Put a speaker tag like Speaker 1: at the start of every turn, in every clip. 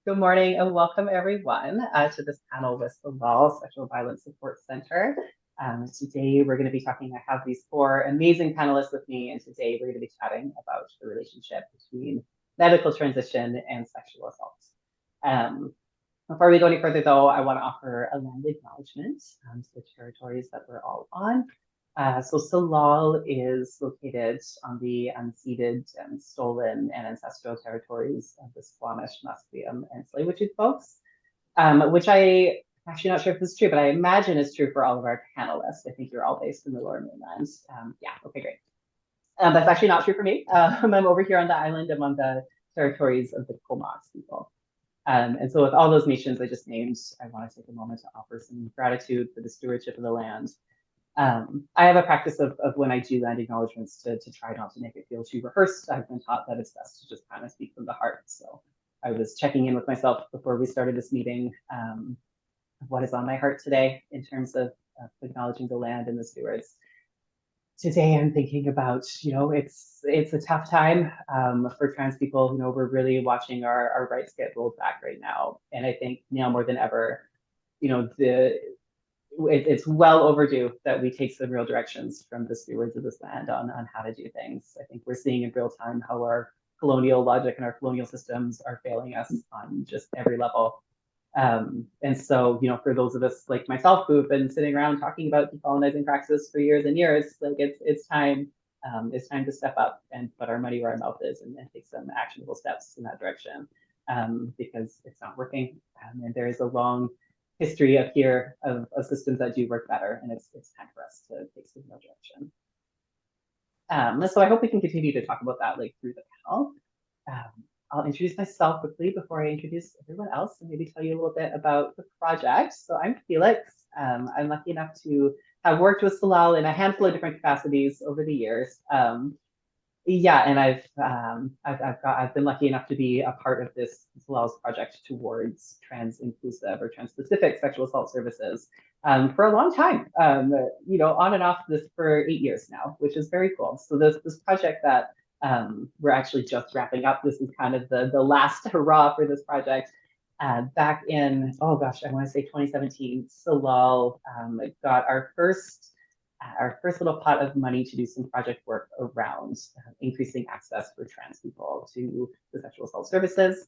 Speaker 1: Good morning and welcome everyone to this panel with Salal Sexual Violence Support Center. Today we're going to be talking, I have these four amazing panelists with me, and today we're going to be chatting about the relationship between medical transition and sexual assault. Before we go any further though, I want to offer a land acknowledgement to the territories that we're all on. So Salal is located on the unceded and stolen and ancestral territories of the Squamish, Musqueam, and Tsleil-Waututh folks, which I'm actually not sure if this is true, but I imagine is true for all of our panelists. I think you're all based in the Lower Mainland. Yeah, okay, great. That's actually not true for me. I'm over here on the island. I'm on the territories of the Comox people. And so with all those nations I just named, I want to take a moment to offer some gratitude for the stewardship of the land. I have a practice of when I do land acknowledgements to try not to make it feel too rehearsed. I've been taught that it's best to just kind of speak from the heart. So I was checking in with myself before we started this meeting, what is on my heart today in terms of acknowledging the land and the stewards. Today I'm thinking about, it's a tough time for trans people. We're really watching our rights get rolled back right now. And I think now more than ever, it's well overdue that we take some real directions from the stewards of this land on how to do things. I think we're seeing in real time how our colonial logic and our colonial systems are failing us on just every level. And so, for those of us like myself who've been sitting around talking about decolonizing practices for years and years, like it's time to step up and put our money where our mouth is and take some actionable steps in that direction, because it's not working. And there is a long history up here of systems that do work better, and it's time for us to take some real direction. So I hope we can continue to talk about that through the panel. I'll introduce myself quickly before I introduce everyone else and maybe tell you a little bit about the project. So I'm Felix. I'm lucky enough to have worked with Salal in a handful of different capacities over the years. Yeah, and I've been lucky enough to be a part of this Salal's project towards trans inclusive or trans specific sexual assault services for a long time. On and off this for 8 years now, which is very cool. So this project that we're actually just wrapping up. This is kind of the last hurrah for this project. Back in, oh gosh, I want to say 2017, Salal got our first little pot of money to do some project work around increasing access for trans people to the sexual assault services.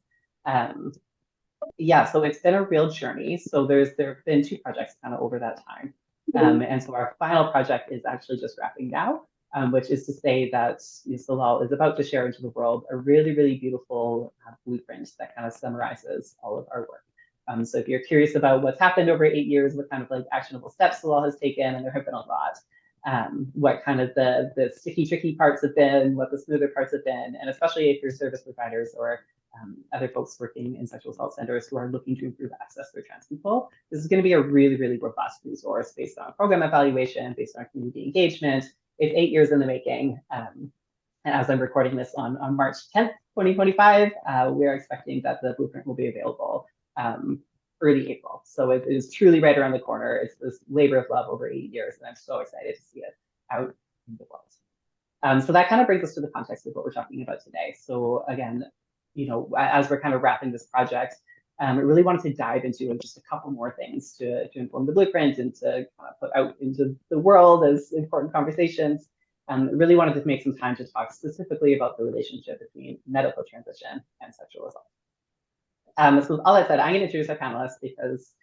Speaker 1: Yeah, so it's been a real journey. So there have been 2 projects kind of over that time. And so our final project is actually just wrapping now. Which is to say that Salal is about to share into the world a really, really beautiful blueprint that kind of summarizes all of our work. So if you're curious about what's happened over 8 years, what kind of actionable steps Salal has taken, and there have been a lot, what kind of the sticky, tricky parts have been, what the smoother parts have been, and especially if you're service providers or other folks working in sexual assault centers who are looking to improve access for trans people, this is going to be a really, really robust resource based on program evaluation, based on community engagement. It's 8 years in the making. And as I'm recording this on March 10th, 2025, we're expecting that the blueprint will be available early April. So it is truly right around the corner. It's this labor of love over 8 years, and I'm so excited to see it out in the world. So that kind of brings us to the context of what we're talking about today. So again, as we're kind of wrapping this project, I really wanted to dive into just a couple more things to inform the blueprint and to kind of put out into the world as important conversations. Really wanted to make some time to talk specifically about the relationship between medical transition and sexual assault. So with all that said, I'm going to introduce our panelists because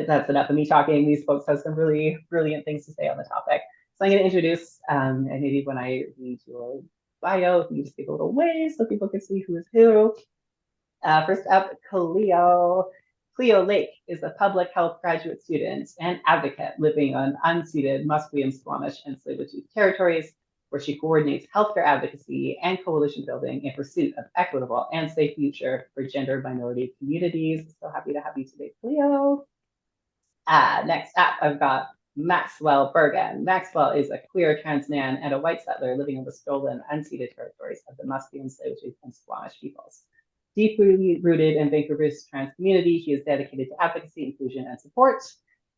Speaker 1: that's enough of me talking. These folks have some really brilliant things to say on the topic. So I'm going to introduce, and maybe when I read your bio, you just give a little wave so people can see who is who. First up, Clio Lake is a public health graduate student and advocate living on unceded Musqueam, Squamish, and Tsleil-Waututh territories, where she coordinates healthcare advocacy and coalition building in pursuit of equitable and safe future for gender minority communities. So happy to have you today, Clio. Next up, I've got Maxwell Bergen. Maxwell is a queer trans man and a white settler living on the stolen, unceded territories of the Musqueam, Tsleil-Waututh, and Squamish peoples. Deeply rooted in Vancouver's trans community, he is dedicated to advocacy, inclusion, and support.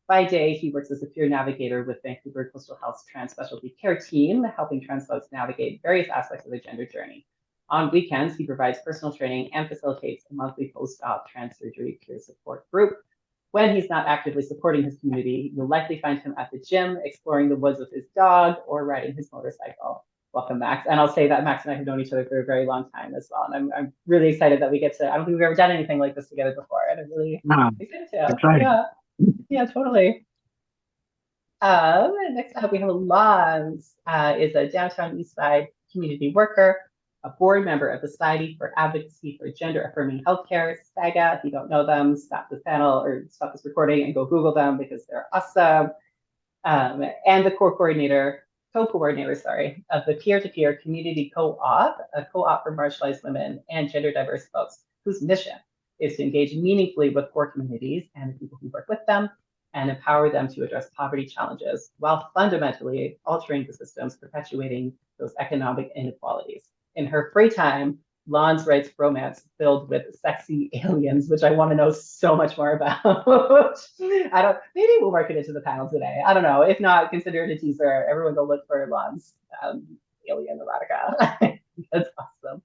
Speaker 1: By day, he works as a peer navigator with Vancouver Coastal Health's trans specialty care team, helping trans folks navigate various aspects of their gender journey. On weekends, he provides personal training and facilitates a monthly post-op trans surgery peer support group. When he's not actively supporting his community, you'll likely find him at the gym, exploring the woods with his dog, or riding his motorcycle. Welcome, Max. And I'll say that Max and I have known each other for a very long time as well. And I'm really excited that we get to, I don't think we've ever done anything like this together before. And I'm really excited to.
Speaker 2: Exciting.
Speaker 1: Yeah, totally. Next up, we have Lonnes, is a downtown East Side community worker, a board member of the Society for Advocacy for Gender Affirming Healthcare, SAGA. If you don't know them, stop this panel or stop this recording and go Google them because they're awesome. And the co-coordinator, of the peer-to-peer community co-op, a co-op for marginalized women and gender diverse folks, whose mission is to engage meaningfully with core communities and the people who work with them and empower them to address poverty challenges while fundamentally altering the systems perpetuating those economic inequalities. In her free time, Lonnes writes romance filled with sexy aliens, which I want to know so much more about. Maybe we'll work it into the panel today. I don't know. If not, consider it a teaser. Everyone go look for Lonnes alien erotica. That's awesome.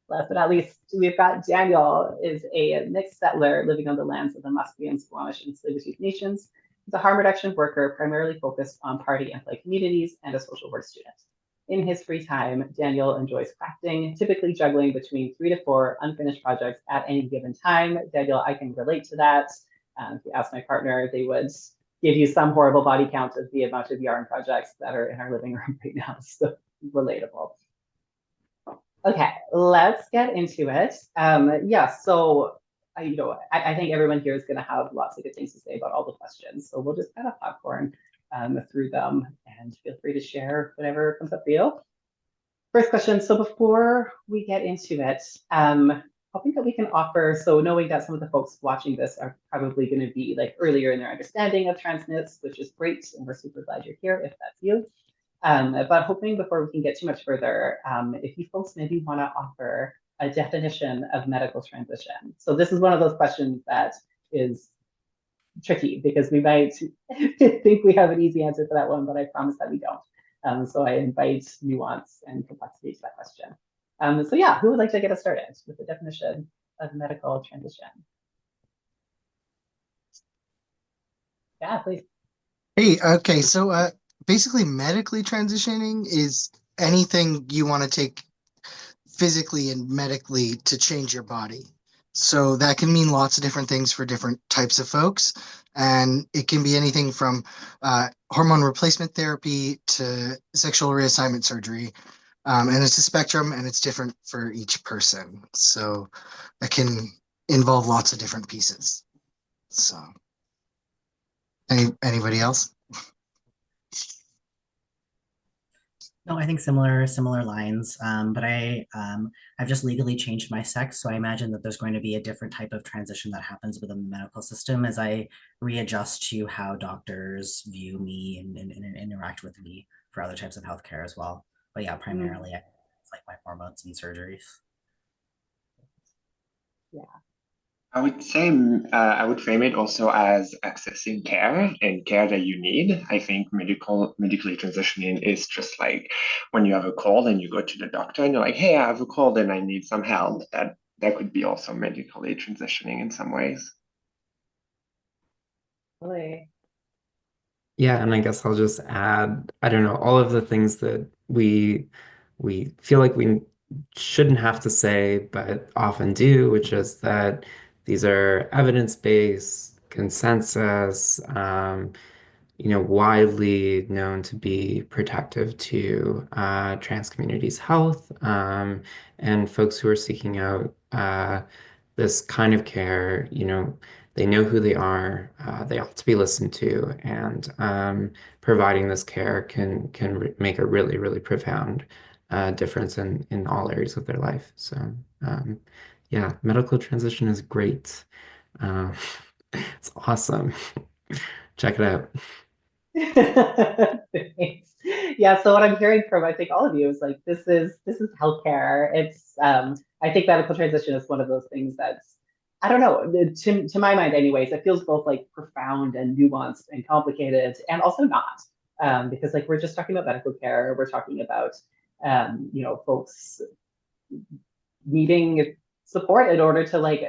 Speaker 1: Last but not least, we've got Daniel, is a mixed settler living on the lands of the Musqueam, Squamish, and Tsleil-Waututh nations. He's a harm reduction worker primarily focused on party and play communities and a social work student. In his free time, Daniel enjoys crafting, typically juggling between 3 to 4 unfinished projects at any given time. Daniel, I can relate to that. If you ask my partner, they would give you some horrible body count of the amount of yarn projects that are in our living room right now. So relatable. Okay, let's get into it. Yeah, so I think everyone here is going to have lots of good things to say about all the questions. So we'll just kind of popcorn through them and feel free to share whatever comes up for you. First question. So before we get into it, hoping that we can offer, so knowing that some of the folks watching this are probably going to be like earlier in their understanding of transness, which is great, and we're super glad you're here if that's you. But hoping before we can get too much further, if you folks maybe want to offer a definition of medical transition. So this is one of those questions that is tricky because we might think we have an easy answer for that one, but I promise that we don't. So I invite nuance and complexity to that question. So yeah, who would like to get us started with the definition of medical transition? Yeah, please.
Speaker 2: Hey, okay, so basically medically transitioning is anything you want to take physically and medically to change your body. So that can mean lots of different things for different types of folks. And it can be anything from hormone replacement therapy to sexual reassignment surgery. And it's a spectrum and it's different for each person. So it can involve lots of different pieces. So anybody else?
Speaker 3: No, I think similar lines. But I've just legally changed my sex, so I imagine that there's going to be a different type of transition that happens within the medical system as I readjust to how doctors view me and interact with me for other types of healthcare as well. But yeah, primarily it's like my hormones and surgeries.
Speaker 1: Yeah.
Speaker 4: I would say I would frame it also as accessing care and care that you need. I think medically transitioning is just like when you have a cold and you go to the doctor and you're like, hey, I have a cold and I need some help. That could be also medically transitioning in some ways.
Speaker 1: Really?
Speaker 5: Yeah, and I guess I'll just add, I don't know, all of the things that we feel like we shouldn't have to say, but often do, which is that these are evidence-based, consensus, widely known to be protective to trans communities' health, and folks who are seeking out this kind of care, they know who they are, they ought to be listened to, and providing this care can make a really, really profound difference in all areas of their life. So yeah, medical transition is great. It's awesome. Check it out.
Speaker 1: Thanks. Yeah, so what I'm hearing from I think all of you is like this is healthcare. It's I think medical transition is one of those things that's I don't know, to my mind anyways, it feels both like profound and nuanced and complicated and also not. Because like we're just talking about medical care, we're talking about folks needing support in order to like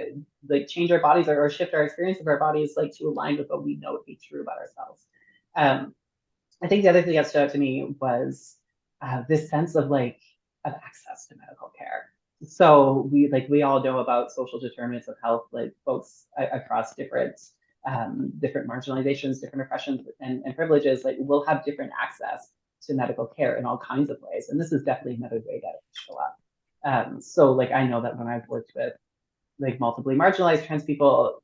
Speaker 1: change our bodies or shift our experience of our bodies like to align with what we know to be true about ourselves. I think the other thing that stood out to me was this sense of access to medical care. So we all know about social determinants of health, like folks across different marginalizations, different oppressions and privileges, like will have different access to medical care in all kinds of ways. And this is definitely another way that it can show up. So like I know that when I've worked with like multiply marginalized trans people,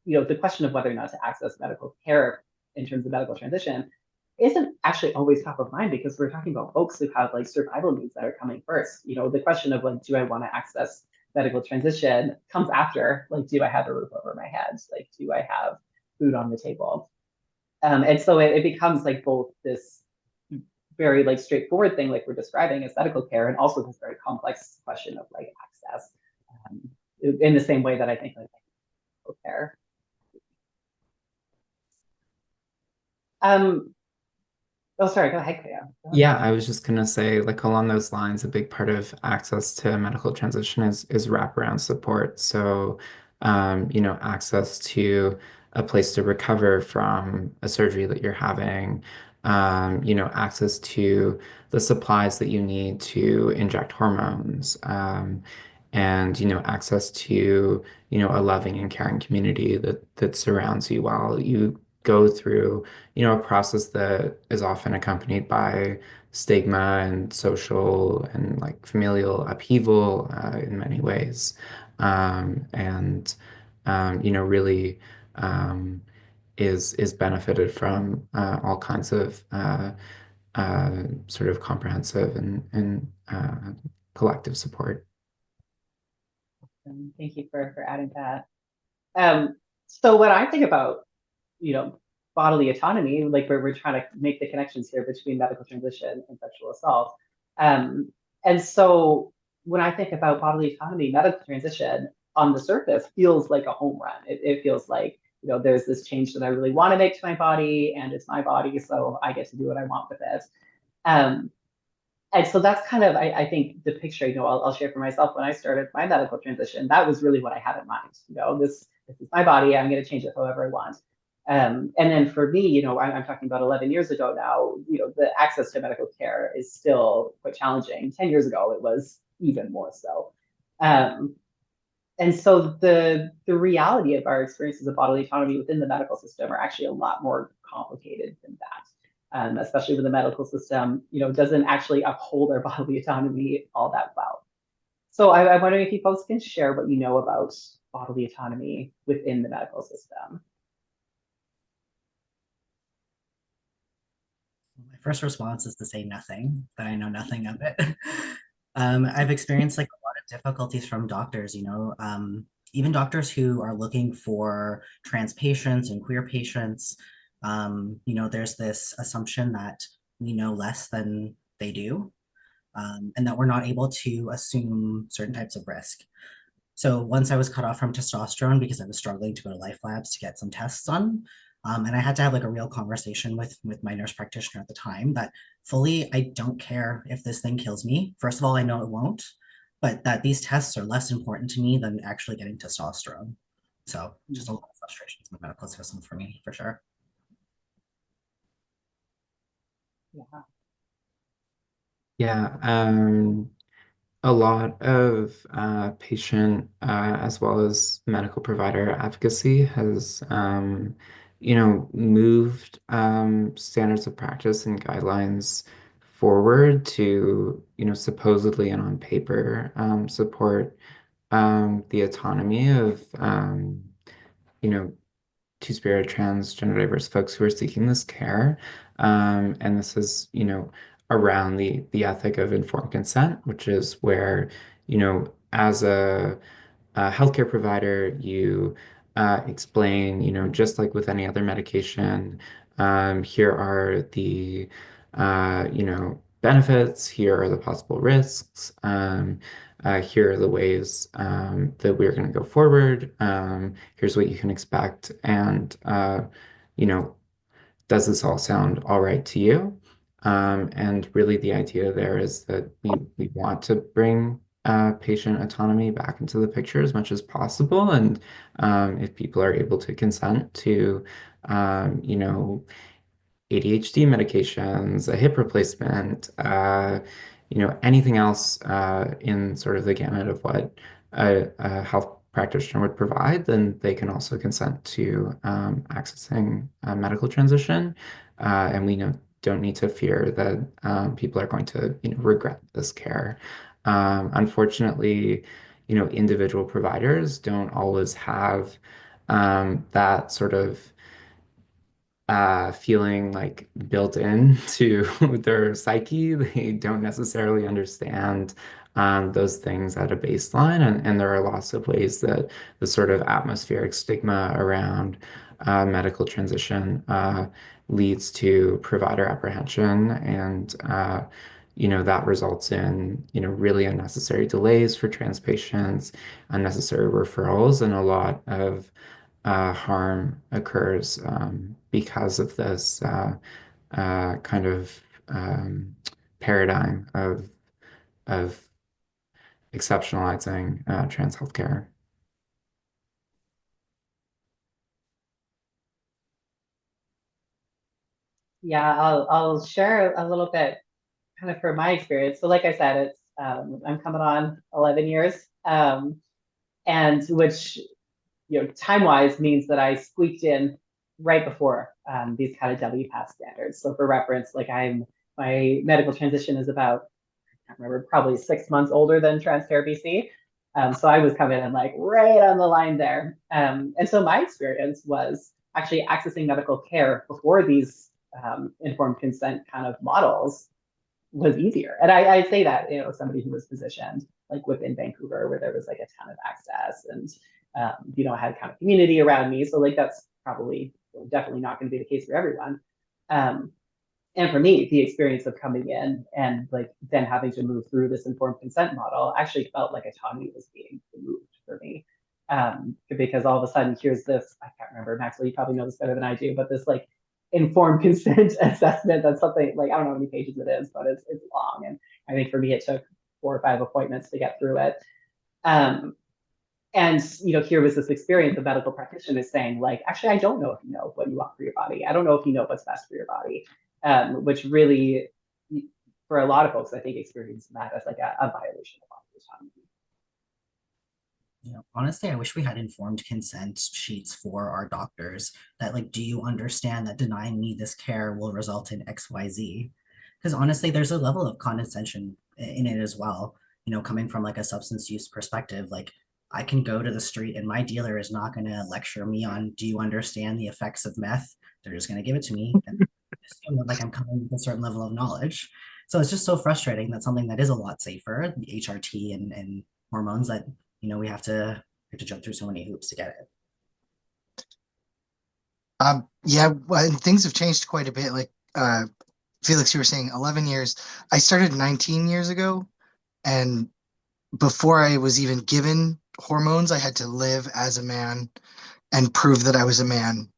Speaker 1: the question of whether or not to access medical care in terms of medical transition isn't actually always top of mind because we're talking about folks who have like survival needs that are coming first. The question of like, do I want to access medical transition comes after, like, do I have a roof over my head? Like, do I have food on the table? And so it becomes like both this very like straightforward thing like we're describing as medical care and also this very complex question of like access in the same way that I think like medical care. Oh, sorry, go ahead, Clio.
Speaker 5: Yeah, I was just gonna say, like along those lines, a big part of access to medical transition is wraparound support. So, access to a place to recover from a surgery that you're having, access to the supplies that you need to inject hormones, and access to a loving and caring community that surrounds you while you go through a process that is often accompanied by stigma and social and like familial upheaval in many ways. And really is benefited from all kinds of sort of comprehensive and collective support.
Speaker 1: Thank you for adding that. So when I think about, bodily autonomy, like we're trying to make the connections here between medical transition and sexual assault. And so when I think about bodily autonomy, medical transition on the surface feels like a home run. It feels like, there's this change that I really want to make to my body and it's my body, so I get to do what I want with it. And so that's kind of, I think the picture, I'll share for myself when I started my medical transition, that was really what I had in mind. This is my body, I'm going to change it however I want. And then for me, I'm talking about 11 years ago now, the access to medical care is still quite challenging. 10 years ago, it was even more so. And so the reality of our experiences of bodily autonomy within the medical system are actually a lot more complicated than that. Especially with the medical system, doesn't actually uphold our bodily autonomy all that well. So I'm wondering if you folks can share what you know about bodily autonomy within the medical system.
Speaker 3: My first response is to say nothing, that I know nothing of it. I've experienced like a lot of difficulties from doctors, even doctors who are looking for trans patients and queer patients. There's this assumption that we know less than they do, and that we're not able to assume certain types of risk. So once I was cut off from testosterone because I was struggling to go to Life Labs to get some tests done, and I had to have like a real conversation with my nurse practitioner at the time that fully, I don't care if this thing kills me. First of all, I know it won't, but that these tests are less important to me than actually getting testosterone. So just a lot of frustrations with the medical system for me, for sure.
Speaker 1: Yeah.
Speaker 5: Yeah, a lot of patient as well as medical provider advocacy has, moved standards of practice and guidelines forward to, supposedly and on paper support the autonomy of, two-spirit, trans, gender diverse folks who are seeking this care. And this is, around the ethic of informed consent, which is where, as a healthcare provider, you explain, just like with any other medication, here are the, benefits, here are the possible risks, here are the ways that we're going to go forward. Here's what you can expect. And, does this all sound all right to you? And really the idea there is that we want to bring patient autonomy back into the picture as much as possible. And if people are able to consent to, you know, ADHD medications, a hip replacement, anything else in sort of the gamut of what a health practitioner would provide, then they can also consent to accessing medical transition. And we don't need to fear that people are going to, regret this care. Unfortunately, individual providers don't always have that sort of feeling like built into their psyche. They don't necessarily understand those things at a baseline. And there are lots of ways that the sort of atmospheric stigma around medical transition leads to provider apprehension. And, that results in, really unnecessary delays for trans patients, unnecessary referrals, and a lot of harm occurs because of this kind of paradigm of exceptionalizing trans healthcare.
Speaker 1: Yeah, I'll share a little bit kind of from my experience. So like I said, it's I'm coming on 11 years, and which time-wise means that I squeaked in right before these kind of WPATH standards. So for reference, like my medical transition is about, I can't remember, probably 6 months older than TransCare BC. So I was coming in like right on the line there. And so my experience was actually accessing medical care before these informed consent kind of models was easier. And I say that, somebody who was positioned like within Vancouver where there was like a ton of access and, had kind of community around me. So like that's probably definitely not going to be the case for everyone. And for me, the experience of coming in and like then having to move through this informed consent model actually felt like autonomy was being removed for me. Because all of a sudden here's this, I can't remember, Maxwell, you probably know this better than I do, but this like informed consent assessment, that's something like, I don't know how many pages it is, but it's long. And I think for me, it took 4 or 5 appointments to get through it. And here was this experience of medical practitioners saying, like, actually, I don't know if you know what you want for your body. I don't know if you know what's best for your body, which really, for a lot of folks, I think experiencing that as like a violation of autonomy.
Speaker 3: Honestly, I wish we had informed consent sheets for our doctors that like, do you understand that denying me this care will result in XYZ? Because honestly, there's a level of condescension in it as well. Coming from like a substance use perspective, like I can go to the street and my dealer is not going to lecture me on, do you understand the effects of meth? They're just going to give it to me and assume that like I'm coming with a certain level of knowledge. So it's just so frustrating that something that is a lot safer, the HRT and hormones that we have to jump through so many hoops to get it.
Speaker 2: Yeah, well, and things have changed quite a bit. Like Felix, you were saying 11 years. I started 19 years ago, and before I was even given hormones, I had to live as a man and prove that I was a man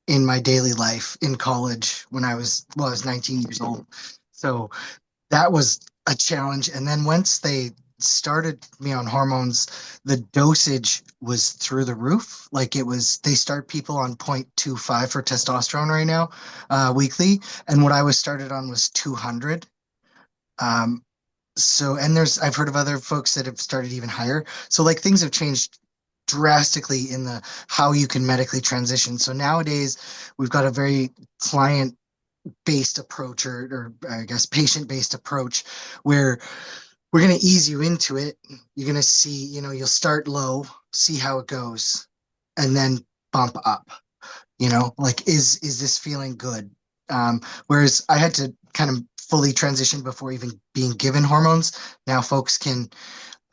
Speaker 2: in my daily life in college when I was 19 years old. So that was a challenge. And then once they started me on hormones, the dosage was through the roof. Like they start people on 0.25 for testosterone right now, weekly. And what I was started on was 200. So, and I've heard of other folks that have started even higher. So like things have changed drastically in the how you can medically transition. So nowadays we've got a very client based approach or I guess patient based approach where we're going to ease you into it. You're going to see, you'll start low, see how it goes, and then bump up, like, is this feeling good? Whereas I had to kind of fully transition before even being given hormones. Now folks can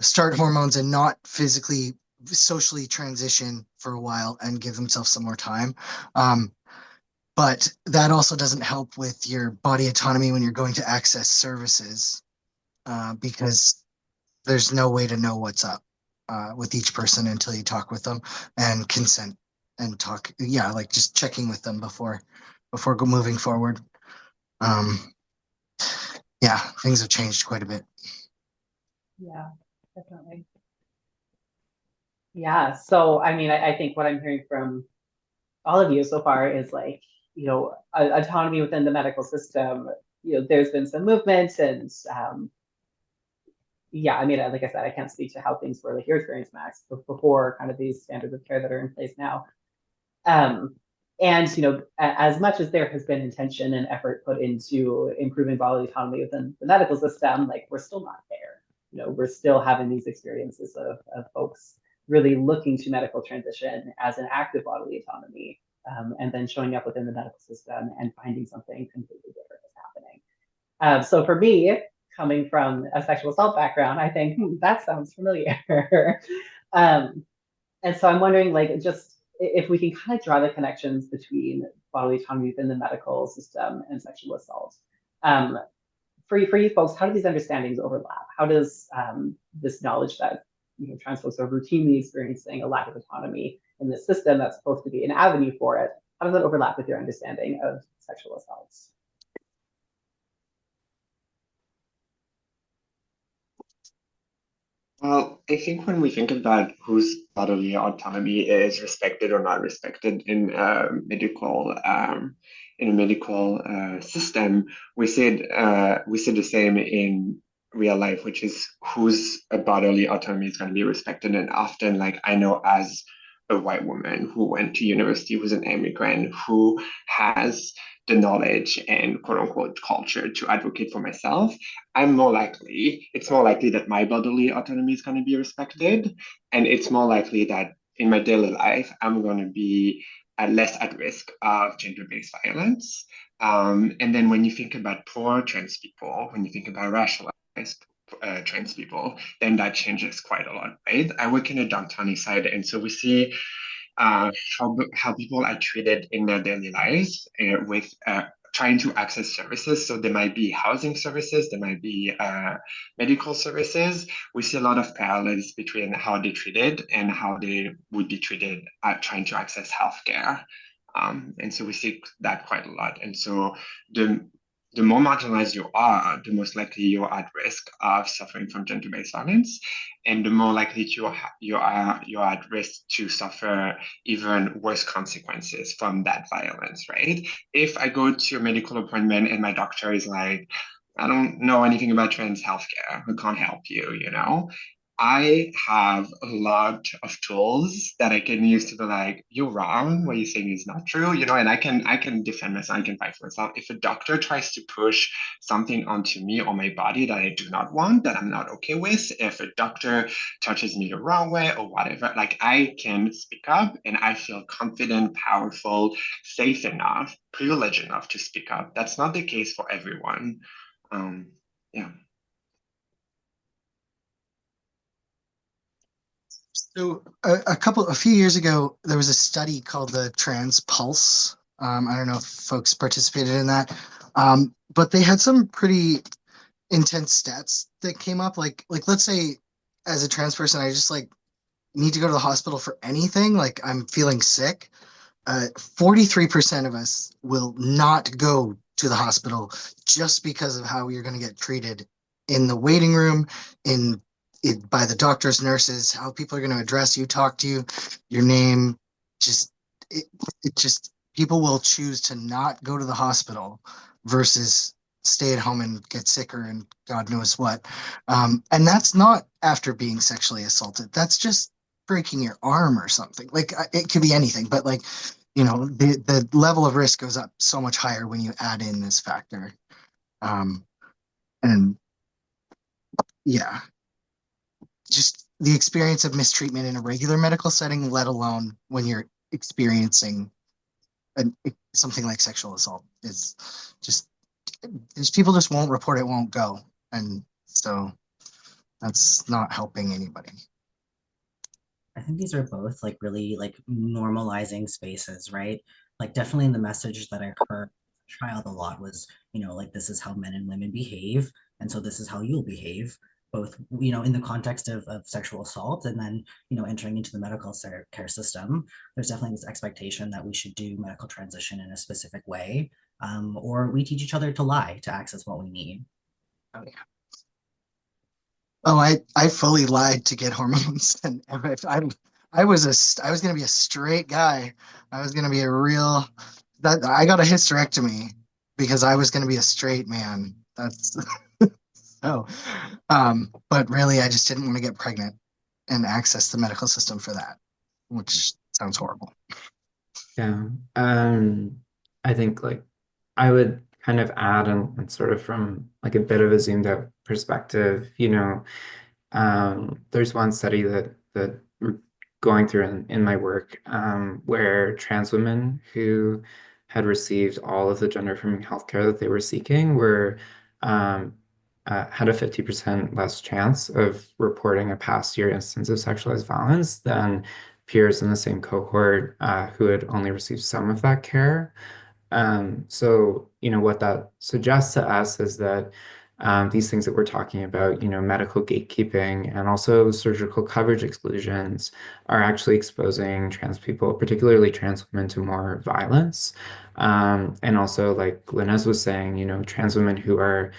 Speaker 2: start hormones and not physically, socially transition for a while and give themselves some more time. But that also doesn't help with your body autonomy when you're going to access services, because there's no way to know what's up with each person until you talk with them and consent and talk. Yeah, like just checking with them before moving forward. Yeah, things have changed quite a bit.
Speaker 1: Yeah, Definitely. Yeah, so I mean, I think what I'm hearing from all of you so far is like, autonomy within the medical system. There's been some movement, and yeah, I mean, like I said, I can't speak to how things were like your experience, Max, before kind of these standards of care that are in place now. And as much as there has been intention and effort put into improving bodily autonomy within the medical system, like we're still not there. We're still having these experiences of folks really looking to medical transition as an act of bodily autonomy, and then showing up within the medical system and finding something completely different is happening. So for me, coming from a sexual assault background, I think that sounds familiar. And so I'm wondering, like, just if we can kind of draw the connections between bodily autonomy within the medical system and sexual assault. For you folks, how do these understandings overlap? How does this knowledge that trans folks are routinely experiencing a lack of autonomy in this system that's supposed to be an avenue for it, how does that overlap with your understanding of sexual assaults?
Speaker 4: Well, I think when we think about whose bodily autonomy is respected or not respected in a medical system, we see the same in real life, which is whose bodily autonomy is going to be respected. And often, like I know as a white woman who went to university, who's an immigrant, who has the knowledge and quote unquote culture to advocate for myself, it's more likely that my bodily autonomy is going to be respected. And it's more likely that in my daily life, I'm going to be less at risk of gender-based violence. And then when you think about poor trans people, when you think about racialized trans people, then that changes quite a lot, right? I work in a downtown side, and so we see how people are treated in their daily lives with trying to access services. So there might be housing services, there might be medical services. We see a lot of parallels between how they're treated and how they would be treated at trying to access healthcare. And so we see that quite a lot. And so the more marginalized you are, the most likely you're at risk of suffering from gender-based violence, and the more likely you're at risk to suffer even worse consequences from that violence, right? If I go to a medical appointment and my doctor is like, I don't know anything about trans healthcare, I can't help you, I have a lot of tools that I can use to be like, you're wrong, what you're saying is not true, and I can defend myself, I can fight for myself. If a doctor tries to push something onto me or my body that I do not want, that I'm not okay with, if a doctor touches me the wrong way or whatever, like I can speak up and I feel confident, powerful, safe enough, privileged enough to speak up. That's not the case for everyone. Yeah.
Speaker 2: So a few years ago, there was a study called the Trans Pulse. I don't know if folks participated in that, but they had some pretty intense stats that came up. Like let's say, as a trans person, I just like need to go to the hospital for anything. Like I'm feeling sick. 43% of us will not go to the hospital just because of how you're going to get treated in the waiting room, by the doctors, nurses, how people are going to address you, talk to you, your name. Just it just people will choose to not go to the hospital versus stay at home and get sicker and God knows what. And that's not after being sexually assaulted. That's just breaking your arm or something. Like it could be anything, but like the level of risk goes up so much higher when you add in this factor. And yeah, just the experience of mistreatment in a regular medical setting, let alone when you're experiencing something like sexual assault, is just people just won't report it, won't go, and so that's not helping anybody.
Speaker 3: I think these are both like really like normalizing spaces, right? Like definitely the message that I heard child a lot was, like this is how men and women behave, and so this is how you'll behave, both, in the context of sexual assault and then, entering into the medical care system. There's definitely this expectation that we should do medical transition in a specific way, or we teach each other to lie to access what we need.
Speaker 2: Oh, yeah. Oh, I fully lied to get hormones, and I was gonna be a straight guy. I was gonna be a real that I got a hysterectomy because I was gonna be a straight man. That's so. But really, I just didn't want to get pregnant and access the medical system for that, which sounds horrible.
Speaker 5: Yeah. I think like I would kind of add and sort of from like a bit of a zoomed out perspective, there's one study that we're going through in my work where trans women who had received all of the gender affirming healthcare that they were seeking were um, had a 50% less chance of reporting a past year instance of sexualized violence than peers in the same cohort who had only received some of that care. So, what that suggests to us is that these things that we're talking about, medical gatekeeping and also surgical coverage exclusions are actually exposing trans people, particularly trans women, to more violence. And also, like Linez was saying, trans women who are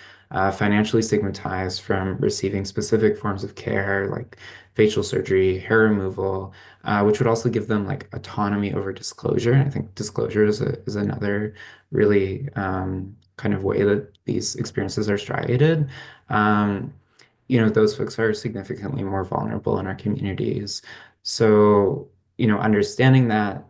Speaker 5: financially stigmatized from receiving specific forms of care like facial surgery, hair removal, which would also give them like autonomy over disclosure. I think disclosure is another really kind of way that these experiences are striated. Um, those folks are significantly more vulnerable in our communities. So, understanding that,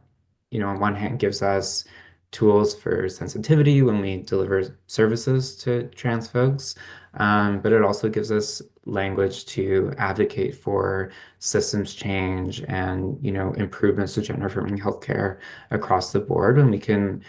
Speaker 5: on one hand, gives us tools for sensitivity when we deliver services to trans folks, but it also gives us language to advocate for systems change and, improvements to gender affirming healthcare across the board when we can,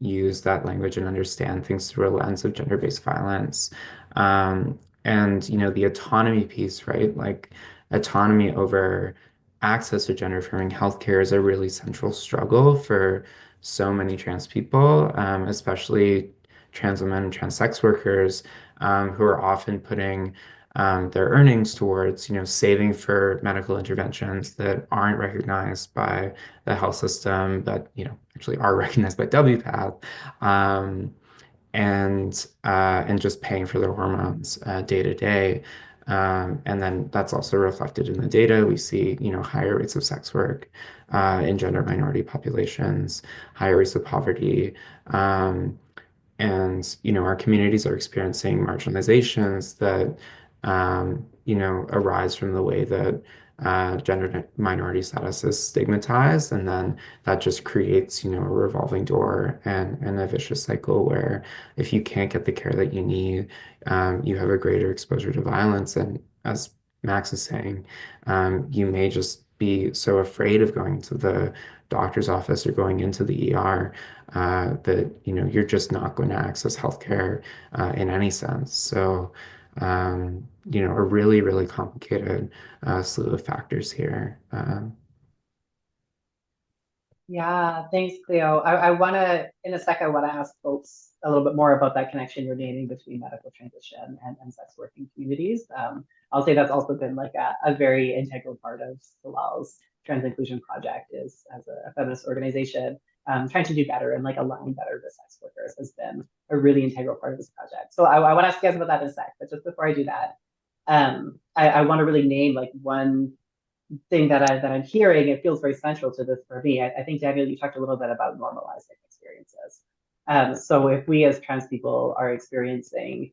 Speaker 5: use that language and understand things through a lens of gender-based violence. And the autonomy piece, right? Like autonomy over access to gender affirming healthcare is a really central struggle for so many trans people, especially trans women and trans sex workers, who are often putting their earnings towards, saving for medical interventions that aren't recognized by the health system, but actually are recognized by WPATH. And just paying for their hormones day to day. And then that's also reflected in the data. We see, higher rates of sex work in gender minority populations, higher rates of poverty. And our communities are experiencing marginalizations that arise from the way that gender minority status is stigmatized, and then that just creates a revolving door and a vicious cycle where if you can't get the care that you need, you have a greater exposure to violence. And as Max is saying, you may just be so afraid of going to the doctor's office or going into the ER that you're just not going to access healthcare in any sense. So a really, really complicated slew of factors here.
Speaker 1: Yeah, thanks, Cleo. I want to, in a sec, I want to ask folks a little bit more about that connection you're naming between medical transition and sex working communities. I'll say that's also been like a very integral part of Salal's Trans Inclusion Project is as a feminist organization, trying to do better and like align better with sex workers has been a really integral part of this project. So I want to ask you guys about that in a sec, but just before I do that, I want to really name like one thing that I'm hearing. It feels very central to this for me. I think, Daniel, you talked a little bit about normalizing experiences. So if we as trans people are experiencing,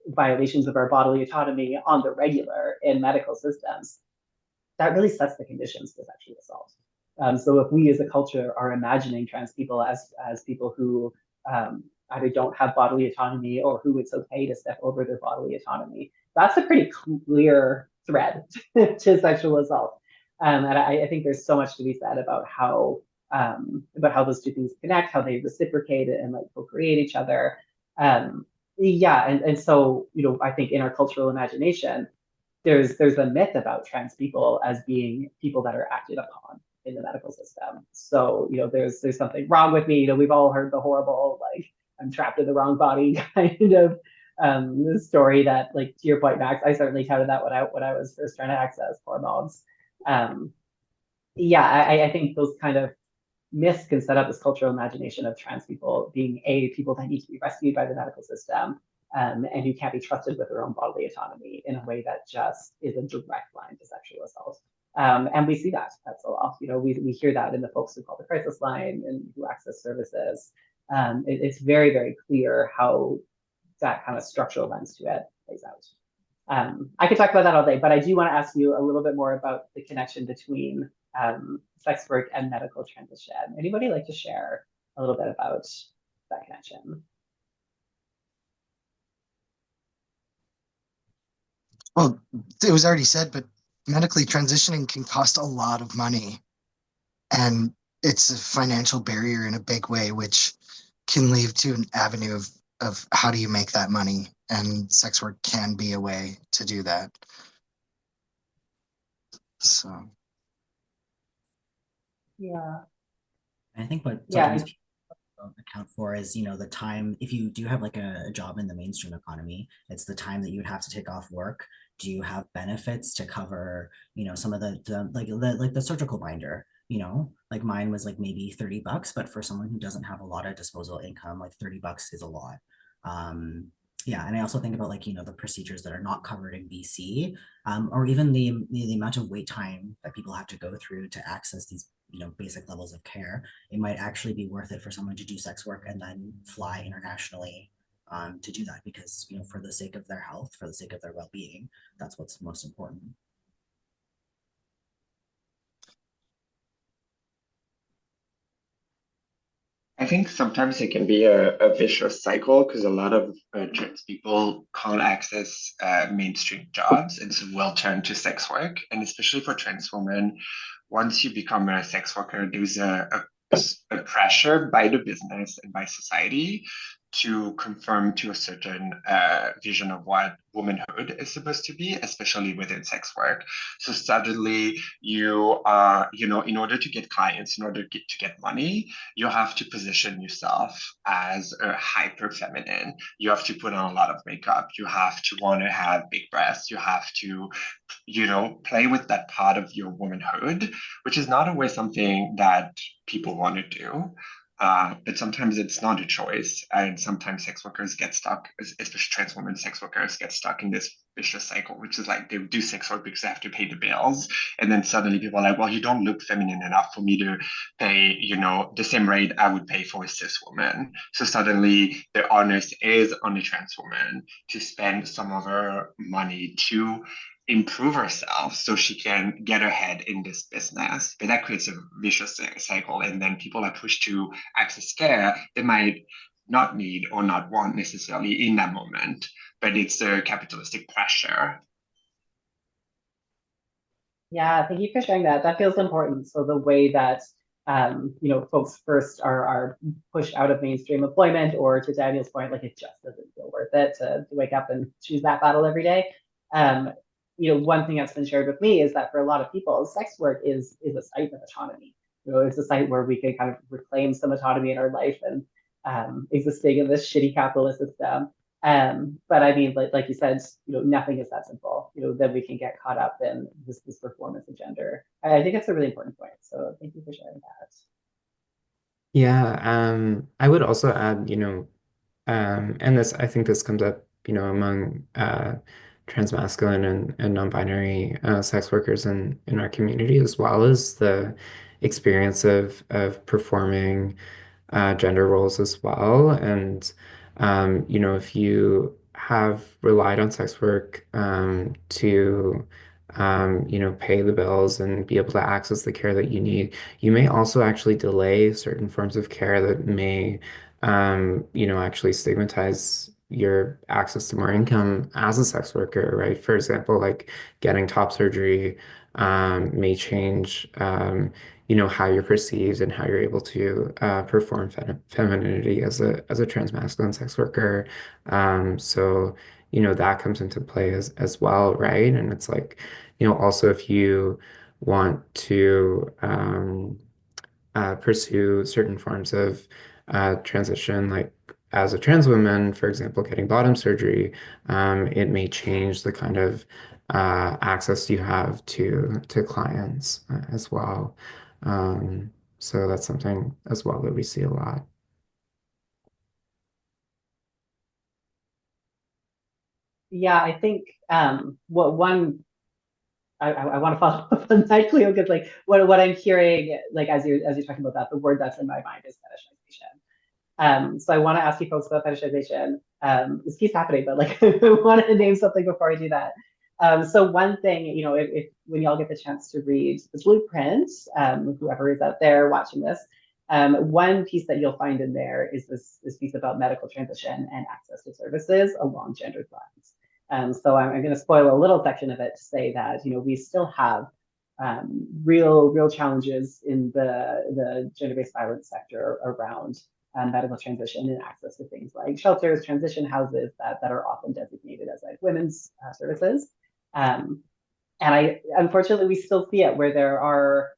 Speaker 1: violations of our bodily autonomy on the regular in medical systems, that really sets the conditions for sexual assault. So if we as a culture are imagining trans people as people who either don't have bodily autonomy or who it's okay to step over their bodily autonomy, that's a pretty clear thread to sexual assault. And I think there's so much to be said about how those two things connect, how they reciprocate and like co-create each other. Yeah, and so I think in our cultural imagination, there's a myth about trans people as being people that are acted upon in the medical system. So there's something wrong with me. We've all heard the horrible like I'm trapped in the wrong body kind of story that, like, to your point, Max, I certainly touted that when I was first trying to access hormones. Yeah, I think those kind of myths can set up this cultural imagination of trans people being people that need to be rescued by the medical system, and who can't be trusted with their own bodily autonomy in a way that just is a direct line to sexual assault. And we see that at Salal. We hear that in the folks who call the crisis line and who access services. It's very, very clear how that kind of structural lens to it plays out. I could talk about that all day, but I do want to ask you a little bit more about the connection between sex work and medical transition. Anybody like to share a little bit about that connection?
Speaker 2: Well, it was already said, but medically transitioning can cost a lot of money. And it's a financial barrier in a big way, which can lead to an avenue of how do you make that money? And sex work can be a way to do that. So.
Speaker 1: Yeah.
Speaker 3: I think what
Speaker 1: Yeah.
Speaker 3: sometimes people don't account for is, the time, if you do have like a job in the mainstream economy, it's the time that you would have to take off work. Do you have benefits to cover, some of the surgical binder? Like mine was like maybe $30, but for someone who doesn't have a lot of disposable income, like $30 is a lot. Yeah, and I also think about like, the procedures that are not covered in BC, or even the amount of wait time that people have to go through to access these, basic levels of care. It might actually be worth it for someone to do sex work and then fly internationally to do that because, for the sake of their health, for the sake of their well-being, that's what's most important.
Speaker 4: I think sometimes it can be a vicious cycle because a lot of trans people can't access mainstream jobs and so will turn to sex work. And especially for trans women, once you become a sex worker, there's a pressure by the business and by society to conform to a certain vision of what womanhood is supposed to be, especially within sex work. So suddenly you are, in order to get clients, in order to get money, you have to position yourself as a hyper feminine. You have to put on a lot of makeup. You have to want to have big breasts. You have to, play with that part of your womanhood, which is not always something that people want to do. But sometimes it's not a choice. And sometimes sex workers get stuck, especially trans women sex workers get stuck in this vicious cycle, which is like they do sex work because they have to pay the bills. And then suddenly people are like, well, you don't look feminine enough for me to pay, the same rate I would pay for a cis woman. So suddenly the onus is on the trans woman to spend some of her money to improve herself so she can get ahead in this business. But that creates a vicious cycle. And then people are pushed to access care they might not need or not want necessarily in that moment. But it's the capitalistic pressure.
Speaker 1: Yeah, thank you for sharing that. That feels important. So the way that folks first are pushed out of mainstream employment, or to Daniel's point, like it just doesn't feel worth it to wake up and choose that battle every day. One thing that's been shared with me is that for a lot of people, sex work is a site of autonomy. It's a site where we can kind of reclaim some autonomy in our life and existing in this shitty capitalist system. But I mean, like you said, nothing is that simple. Then we can get caught up in this performance of gender. I think it's a really important point. So thank you for sharing that.
Speaker 5: Yeah, I would also add, and I think this comes up, among transmasculine and non-binary sex workers in our community, as well as the experience of performing gender roles as well. And, if you have relied on sex work to, pay the bills and be able to access the care that you need, you may also actually delay certain forms of care that may, actually stigmatize your access to more income as a sex worker, right? For example, like getting top surgery may change, how you're perceived and how you're able to perform femininity as a transmasculine sex worker. So, that comes into play as well, right? And it's like, also if you want to pursue certain forms of transition, like as a trans woman, for example, getting bottom surgery, it may change the kind of access you have to clients as well. So that's something as well that we see a lot.
Speaker 1: Yeah, I think what one I want to follow up on that, Cleo, because like what I'm hearing, like as you're talking about that, the word that's in my mind is fetishization. So I want to ask you folks about fetishization. This keeps happening, but like I want to name something before I do that. So one thing, you know, if when y'all get the chance to read the blueprint, whoever is out there watching this, one piece that you'll find in there is this piece about medical transition and access to services along gendered lines. So I'm going to spoil a little section of it to say that, you know, we still have real challenges in the gender-based violence sector around medical transition and access to things like shelters, transition houses that are often designated as like women's services. And unfortunately, we still see it where there are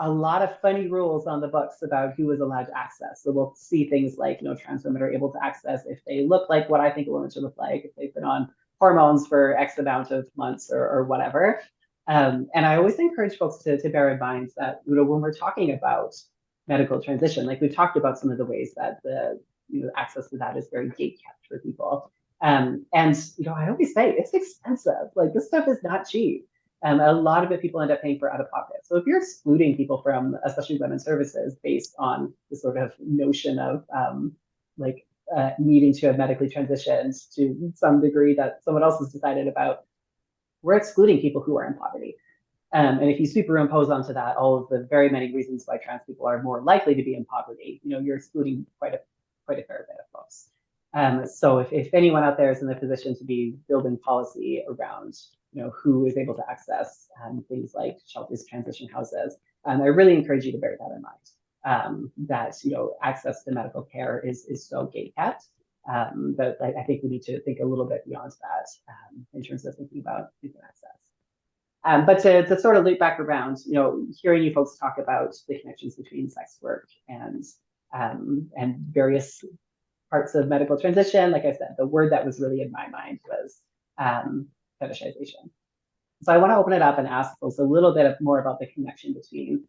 Speaker 1: a lot of funny rules on the books about who is allowed to access. So we'll see things like, you know, trans women are able to access if they look like what I think a woman should look like, if they've been on hormones for X amount of months or whatever. And I always encourage folks to bear in mind that, you know, when we're talking about medical transition, like we talked about some of the ways that the access to that is very gatekept for people. And you know, I always say it's expensive. Like this stuff is not cheap. A lot of it people end up paying for out of pocket. So if you're excluding people from, especially women's services, based on the sort of notion of needing to have medically transitioned to some degree that someone else has decided about, we're excluding people who are in poverty. And if you superimpose onto that all of the very many reasons why trans people are more likely to be in poverty, you know, you're excluding quite a fair bit of folks. So if anyone out there is in the position to be building policy around, you know, who is able to access things like shelters, transition houses, I really encourage you to bear that in mind. That, you know, access to medical care is so gatekept. But I think we need to think a little bit beyond that in terms of thinking about human access. But to sort of loop back around, you know, hearing you folks talk about the connections between sex work and various parts of medical transition, like I said, the word that was really in my mind was fetishization. So I want to open it up and ask folks a little bit more about the connection between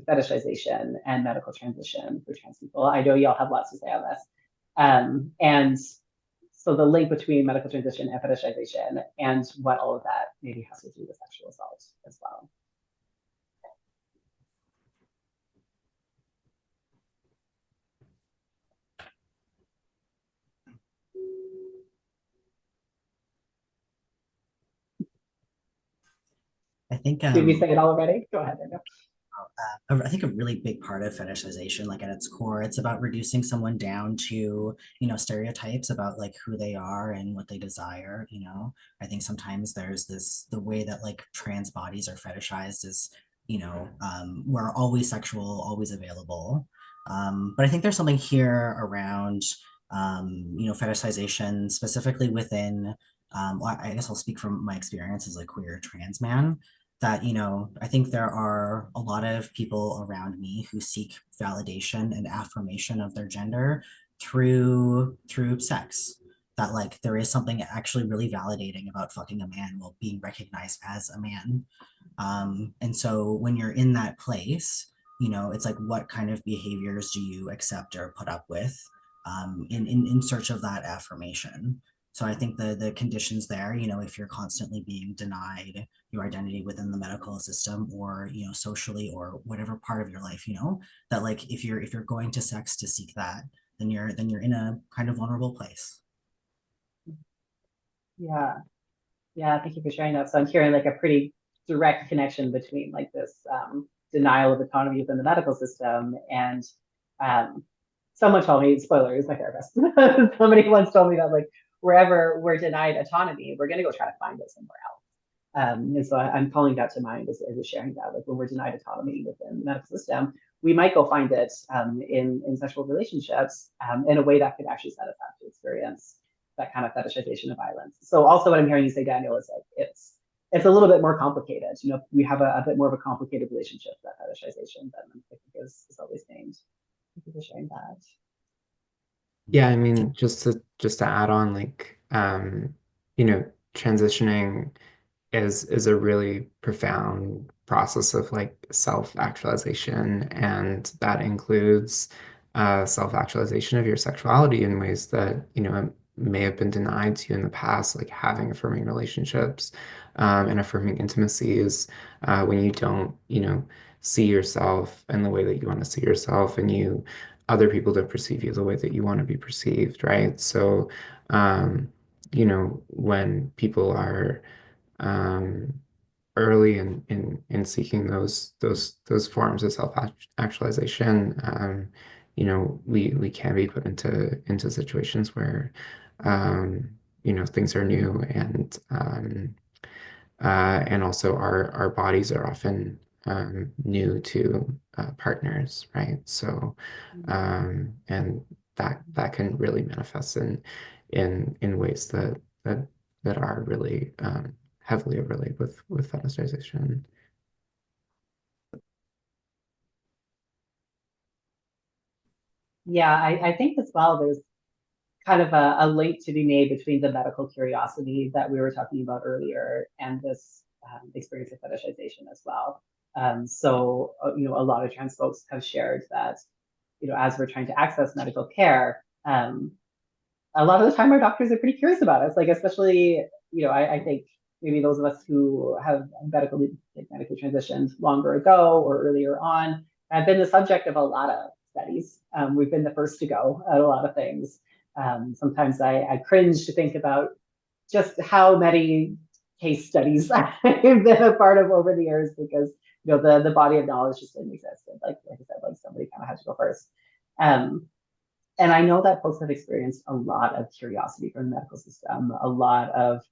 Speaker 1: fetishization and medical transition for trans people. I know y'all have lots to say on this. And so the link between medical transition and fetishization and what all of that maybe has to do with sexual assault as well.
Speaker 3: I think
Speaker 1: Did we say it all already? Go ahead, Daniel.
Speaker 3: I think a really big part of fetishization, like at its core, it's about reducing someone down to, you know, stereotypes about like who they are and what they desire. You know, I think sometimes there's the way that like trans bodies are fetishized is, you know, we're always sexual, always available. But I think there's something here around, you know, fetishization specifically within, well, I guess I'll speak from my experience as a queer trans man, that, you know, I think there are a lot of people around me who seek validation and affirmation of their gender through sex. That like there is something actually really validating about fucking a man while being recognized as a man. And so when you're in that place, you know, it's like what kind of behaviors do you accept or put up with in search of that affirmation? So I think the conditions there, you know, if you're constantly being denied your identity within the medical system or, you know, socially or whatever part of your life, you know, that like if you're going to sex to seek that, then you're in a kind of vulnerable place.
Speaker 1: Yeah. Yeah, thank you for sharing that. So I'm hearing like a pretty direct connection between like this denial of autonomy within the medical system and someone told me, spoilers, my therapist, somebody once told me that like wherever we're denied autonomy, we're going to go try to find it somewhere else. And so I'm calling that to mind as sharing that, like when we're denied autonomy within the medical system, we might go find it in sexual relationships in a way that could actually set us up to experience that kind of fetishization of violence. So also what I'm hearing you say, Daniel, is like it's a little bit more complicated. You know, we have a bit more of a complicated relationship to that fetishization than I think is always named. Thank you for sharing that.
Speaker 5: Yeah, I mean, just to add on, like, you know, transitioning is a really profound process of like self-actualization, and that includes self-actualization of your sexuality in ways that, you know, may have been denied to you in the past, like having affirming relationships and affirming intimacies, when you don't, see yourself in the way that you want to see yourself, and other people don't perceive you the way that you want to be perceived, right? So, when people are um, early in seeking those forms of self-actualization, we can be put into situations where things are new, and also our bodies are often new to partners, right? So and that can really manifest in ways that are really heavily overlaid with fetishization.
Speaker 1: Yeah, I think as well, there's kind of a link to be made between the medical curiosity that we were talking about earlier and this experience of fetishization as well. So, a lot of trans folks have shared that, as we're trying to access medical care, a lot of the time our doctors are pretty curious about us, like especially, I think maybe those of us who have medically transitioned longer ago or earlier on have been the subject of a lot of studies. We've been the first to go at a lot of things. Sometimes I cringe to think about just how many case studies I've been a part of over the years, because the body of knowledge just didn't exist. Like I said, like somebody kind of had to go first. And I know that folks have experienced a lot of curiosity from the medical system, a lot of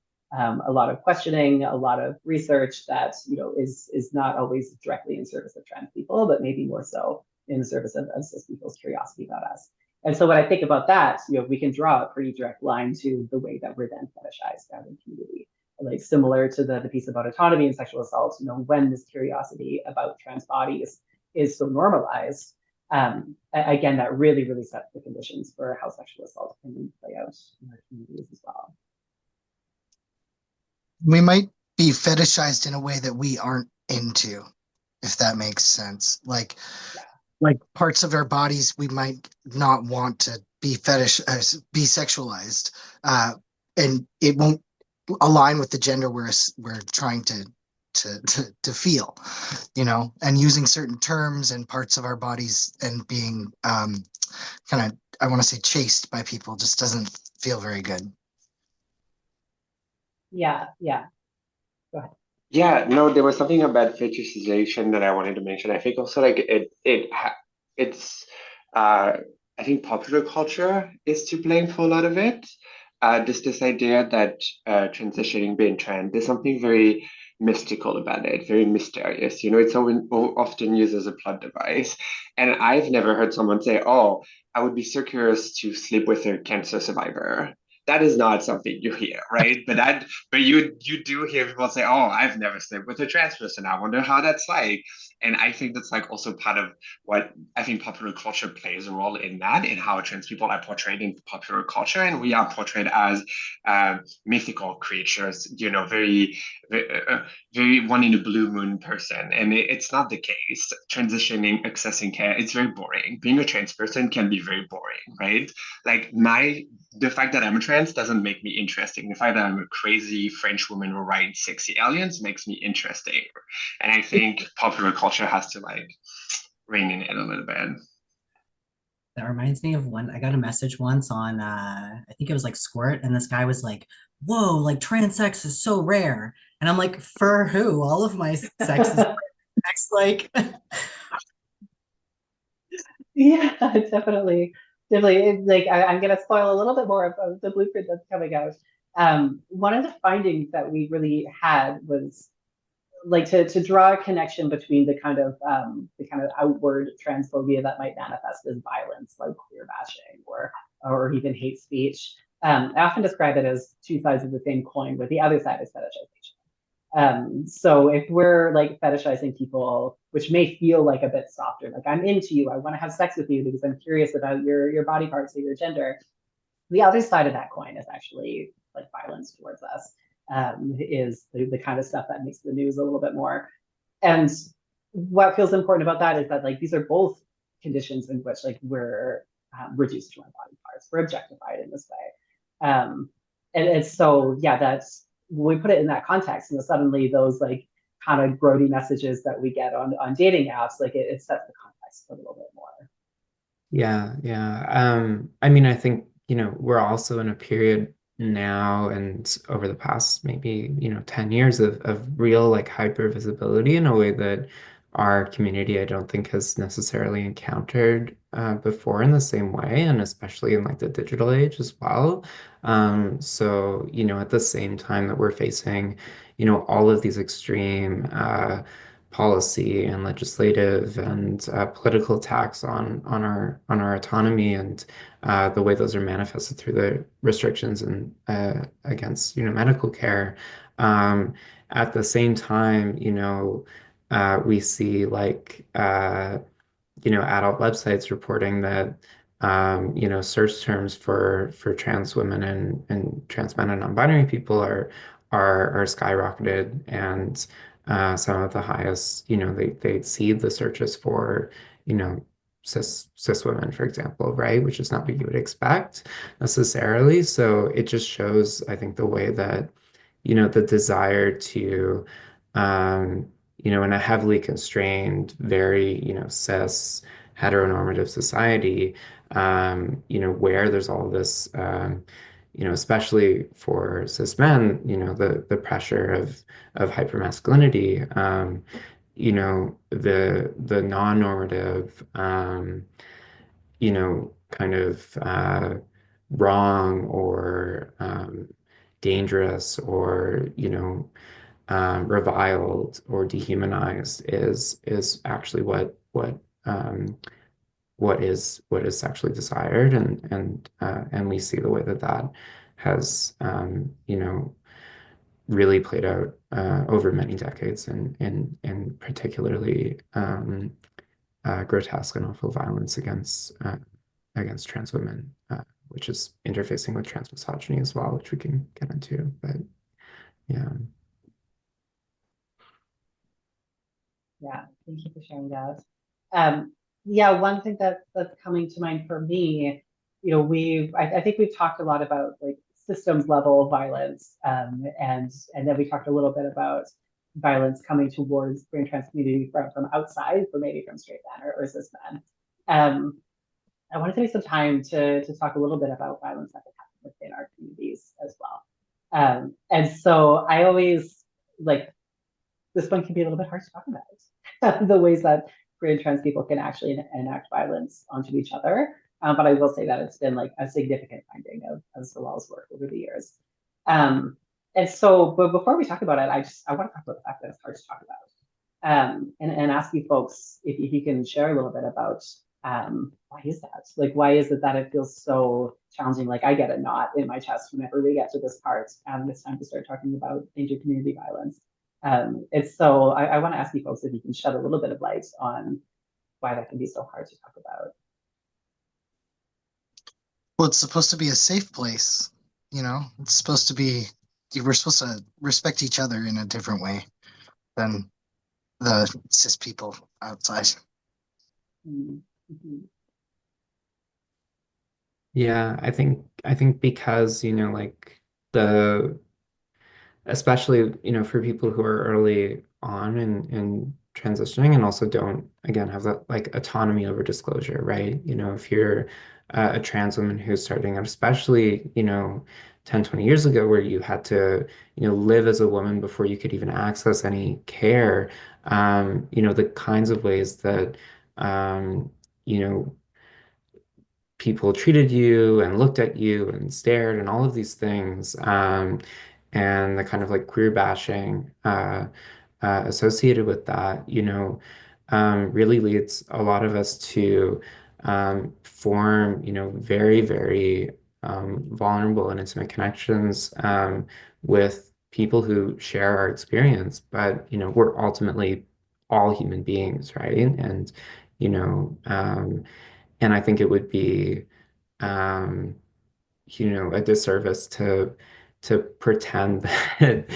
Speaker 1: questioning, a lot of research that is not always directly in service of trans people, but maybe more so in the service of cis people's curiosity about us. And so when I think about that, we can draw a pretty direct line to the way that we're then fetishized out in community. Like similar to the piece about autonomy and sexual assault, when this curiosity about trans bodies is so normalized, again, that really, really sets the conditions for how sexual assault can play out in our communities as well.
Speaker 2: We might be fetishized in a way that we aren't into, if that makes sense. Like parts of our bodies we might not want to be be sexualized, and it won't align with the gender we're trying to feel, and using certain terms and parts of our bodies and being kind of, I want to say, chased by people just doesn't feel very good.
Speaker 1: Yeah. Go ahead.
Speaker 4: Yeah, no, there was something about fetishization that I wanted to mention. I think also like it's I think popular culture is to blame for a lot of it. Just this idea that transitioning, being trans, there's something very mystical about it, very mysterious. It's so often used as a plot device. And I've never heard someone say, "Oh, I would be so curious to sleep with a cancer survivor." That is not something you hear, right? But you do hear people say, "Oh, I've never slept with a trans person. I wonder how that's like." And I think that's like also part of what I think popular culture plays a role in that, in how trans people are portrayed in popular culture, and we are portrayed as mythical creatures, very, very one in a blue moon person, and it's not the case. Transitioning, accessing care, it's very boring. Being a trans person can be very boring, right? Like the fact that I'm a trans doesn't make me interesting. The fact that I'm a crazy French woman who rides sexy aliens makes me interesting. And I think popular culture has to like rein in it a little bit.
Speaker 3: That reminds me of one. I got a message once on, I think it was like Squirt, and this guy was like, "Whoa, like trans sex is so rare." And I'm like, "For who? All of my sex is sex." Like,
Speaker 1: Yeah, definitely. It's like I'm going to spoil a little bit more of the blueprint that's coming out. One of the findings that we really had was like to draw a connection between the kind of outward transphobia that might manifest as violence, like queer bashing or even hate speech. I often describe it as two sides of the same coin, where the other side is fetishization. So if we're like fetishizing people, which may feel like a bit softer, like I'm into you, I want to have sex with you because I'm curious about your body parts or your gender, the other side of that coin is actually like violence towards us, is the kind of stuff that makes the news a little bit more. And what feels important about that is that like these are both conditions in which like we're reduced to our body parts, we're objectified in this way. And so, yeah, that's when we put it in that context, suddenly those like kind of grody messages that we get on dating apps, like it sets the context a little bit more.
Speaker 5: Yeah, yeah. I mean, I think, we're also in a period now and over the past maybe, 10 years of real like hyper visibility in a way that our community, I don't think has necessarily encountered before in the same way, and especially in like the digital age as well. So, at the same time that we're facing, all of these extreme policy and legislative and political attacks on our autonomy and the way those are manifested through the restrictions and against medical care. Um, at the same time, we see like adult websites reporting that search terms for trans women and trans men and non-binary people are skyrocketed, and some of the highest, they exceed the searches for, cis women, for example, right? Which is not what you would expect necessarily. So it just shows, I think, the way that, the desire to, um, in a heavily constrained, very, cis heteronormative society, where there's all this, especially for cis men, the pressure of hypermasculinity, the non-normative, kind of wrong or dangerous or, reviled or dehumanized is actually um, what is sexually desired, and we see the way that has really played out over many decades and particularly grotesque and awful violence against trans women, which is interfacing with trans misogyny as well, which we can get into. But yeah.
Speaker 1: Yeah, thank you for sharing that. Yeah, one thing that's coming to mind for me, I think we've talked a lot about like systems level violence, and then we talked a little bit about violence coming towards queer and trans community from outside, or maybe from straight men or cis men. Um, I wanted to take some time to talk a little bit about violence that can happen within our communities as well. And so I always like this one can be a little bit hard to talk about the ways that queer and trans people can actually enact violence onto each other. But I will say that it's been like a significant finding of Salal's work over the years. And so, but before we talk about it, I want to talk about the fact that it's hard to talk about, and ask you folks if you can share a little bit about why is that? Like, why is it that it feels so challenging? Like, I get a knot in my chest whenever we get to this part, and it's time to start talking about inter-community violence. It's so I want to ask you folks if you can shed a little bit of light on why that can be so hard to talk about.
Speaker 2: Well, it's supposed to be a safe place, It's supposed to be, we're supposed to respect each other in a different way than the cis people outside.
Speaker 1: Mm-hmm.
Speaker 5: Yeah, I think because, like the especially, for people who are early on in transitioning and also don't, again, have that like autonomy over disclosure, right? If you're a trans woman who's starting out, especially, 10, 20 years ago, where you had to, live as a woman before you could even access any care, the kinds of ways that, you know, people treated you and looked at you and stared and all of these things, and the kind of like queer bashing associated with that, really leads a lot of us to form, very, very vulnerable and intimate connections with people who share our experience, but we're ultimately all human beings, right? You know, um, and I think it would be, um, a disservice to pretend that,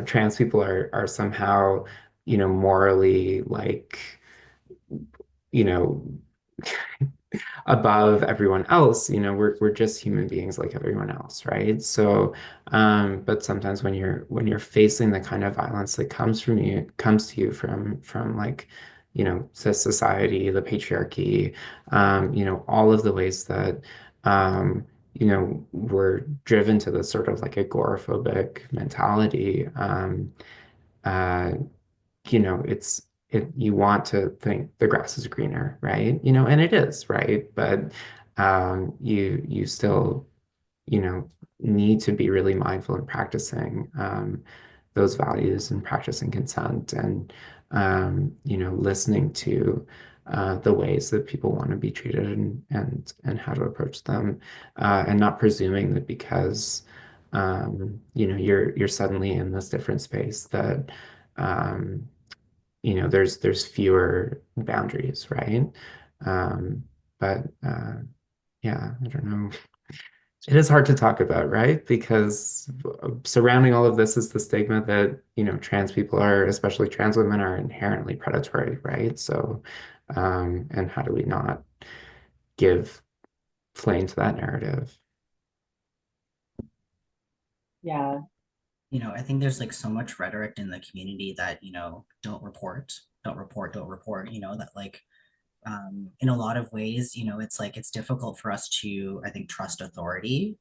Speaker 5: trans people are somehow, morally like, you know, above everyone else. You know, we're just human beings like everyone else, right? So, but sometimes when you're facing the kind of violence that comes to you from like, you know, society, the patriarchy, you know, all of the ways that you know, we're driven to this sort of like agoraphobic mentality. Uh, you know, you want to think the grass is greener, right? You know, and it is, right? But you still, you know, need to be really mindful in practicing those values and practicing consent and you know, listening to the ways that people want to be treated and how to approach them, and not presuming that because you know, you're suddenly in this different space that um, you know, there's fewer boundaries, right? Um, but yeah, I don't know. It is hard to talk about, right? Because surrounding all of this is the stigma that, you know, trans people are, especially trans women, are inherently predatory, right? So, and how do we not give flame to that narrative?
Speaker 1: Yeah,
Speaker 3: You know, I think there's like so much rhetoric in the community that, you know, don't report, you know, that like in a lot of ways, you know, it's like it's difficult for us to, I think, trust authority,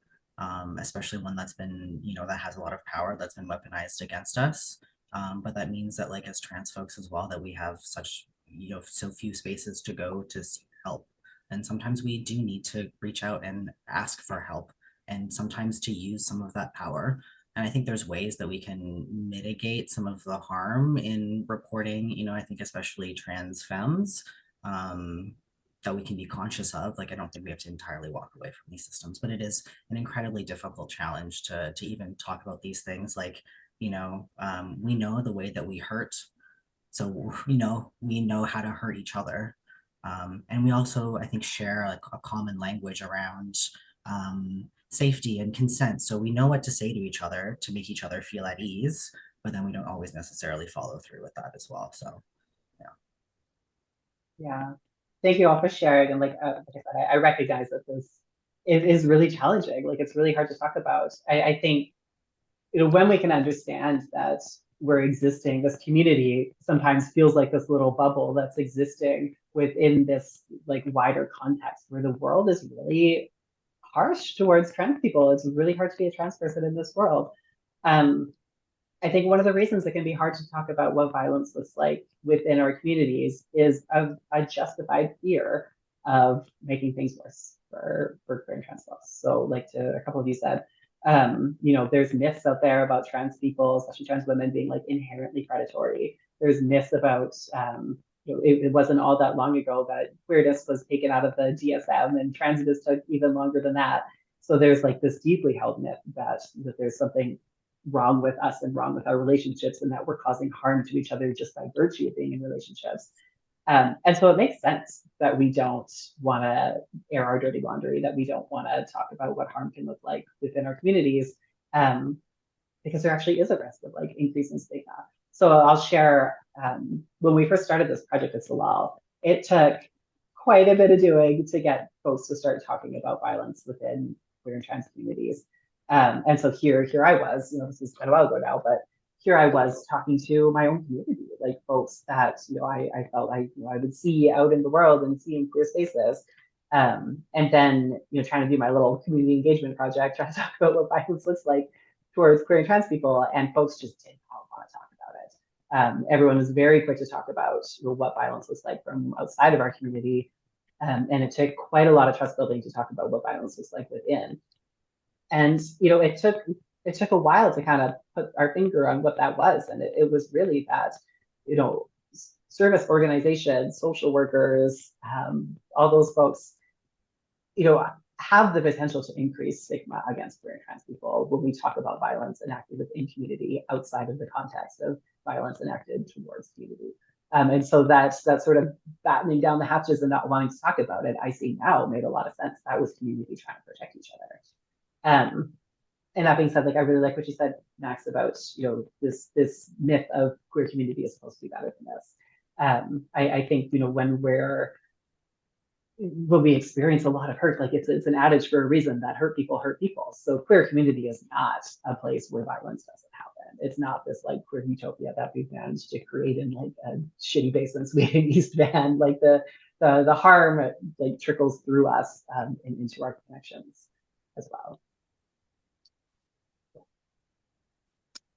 Speaker 3: especially one that's been, you know, that has a lot of power that's been weaponized against us. But that means that, like, as trans folks as well, that we have such, you know, so few spaces to go to seek help. And sometimes we do need to reach out and ask for help, and sometimes to use some of that power. And I think there's ways that we can mitigate some of the harm in reporting, you know, I think especially trans femmes, um, that we can be conscious of. Like, I don't think we have to entirely walk away from these systems, but it is an incredibly difficult challenge to even talk about these things. Like, you know, we know the way that we hurt. So, you know, we know how to hurt each other. And we also, I think, share like a common language around safety and consent. So we know what to say to each other to make each other feel at ease, but then we don't always necessarily follow through with that as well. So, yeah.
Speaker 1: yeah. Thank you all for sharing. And like I said, I recognize that this is really challenging. Like, it's really hard to talk about. I think, you know, when we can understand that we're existing, this community sometimes feels like this little bubble that's existing within this like wider context where the world is really harsh towards trans people. It's really hard to be a trans person in this world. Um, I think one of the reasons it can be hard to talk about what violence looks like within our communities is a justified fear of making things worse for queer and trans folks. So, like a couple of you said, you know, there's myths out there about trans people, especially trans women, being like inherently predatory. There's myths about, you know, it wasn't all that long ago that queerness was taken out of the DSM, and transness took even longer than that. So there's like this deeply held myth that there's something wrong with us and wrong with our relationships, and that we're causing harm to each other just by virtue of being in relationships. And so it makes sense that we don't want to air our dirty laundry, that we don't want to talk about what harm can look like within our communities, because there actually is a risk of like increasing stigma. So I'll share, when we first started this project at Salal, it took quite a bit of doing to get folks to start talking about violence within queer and trans communities. And so here I was, you know, this is quite a while ago now, but here I was talking to my own community, like folks that, you know, I felt like, you know, I would see out in the world and see in queer spaces. And then, you know, trying to do my little community engagement project, trying to talk about what violence looks like towards queer and trans people, and folks just did not want to talk about it. Everyone was very quick to talk about, you know, what violence looks like from outside of our community. And it took quite a lot of trust building to talk about what violence looks like within. And, you know, it took a while to kind of put our finger on what that was. And it was really that, you know, service organizations, social workers, all those folks, you know, have the potential to increase stigma against queer and trans people when we talk about violence enacted within community outside of the context of violence enacted towards community. And so that sort of battening down the hatches and not wanting to talk about it, I see now, made a lot of sense. That was community trying to protect each other. And that being said, like, I really like what you said, Max, about, you know, this myth of queer community is supposed to be better than this. I think, you know, when we're when we experience a lot of hurt, like it's an adage for a reason that hurt people hurt people. So queer community is not a place where violence doesn't happen. It's not this like queer utopia that we've managed to create in like a shitty basement suite in East Van. Like the harm like trickles through us into our connections as well.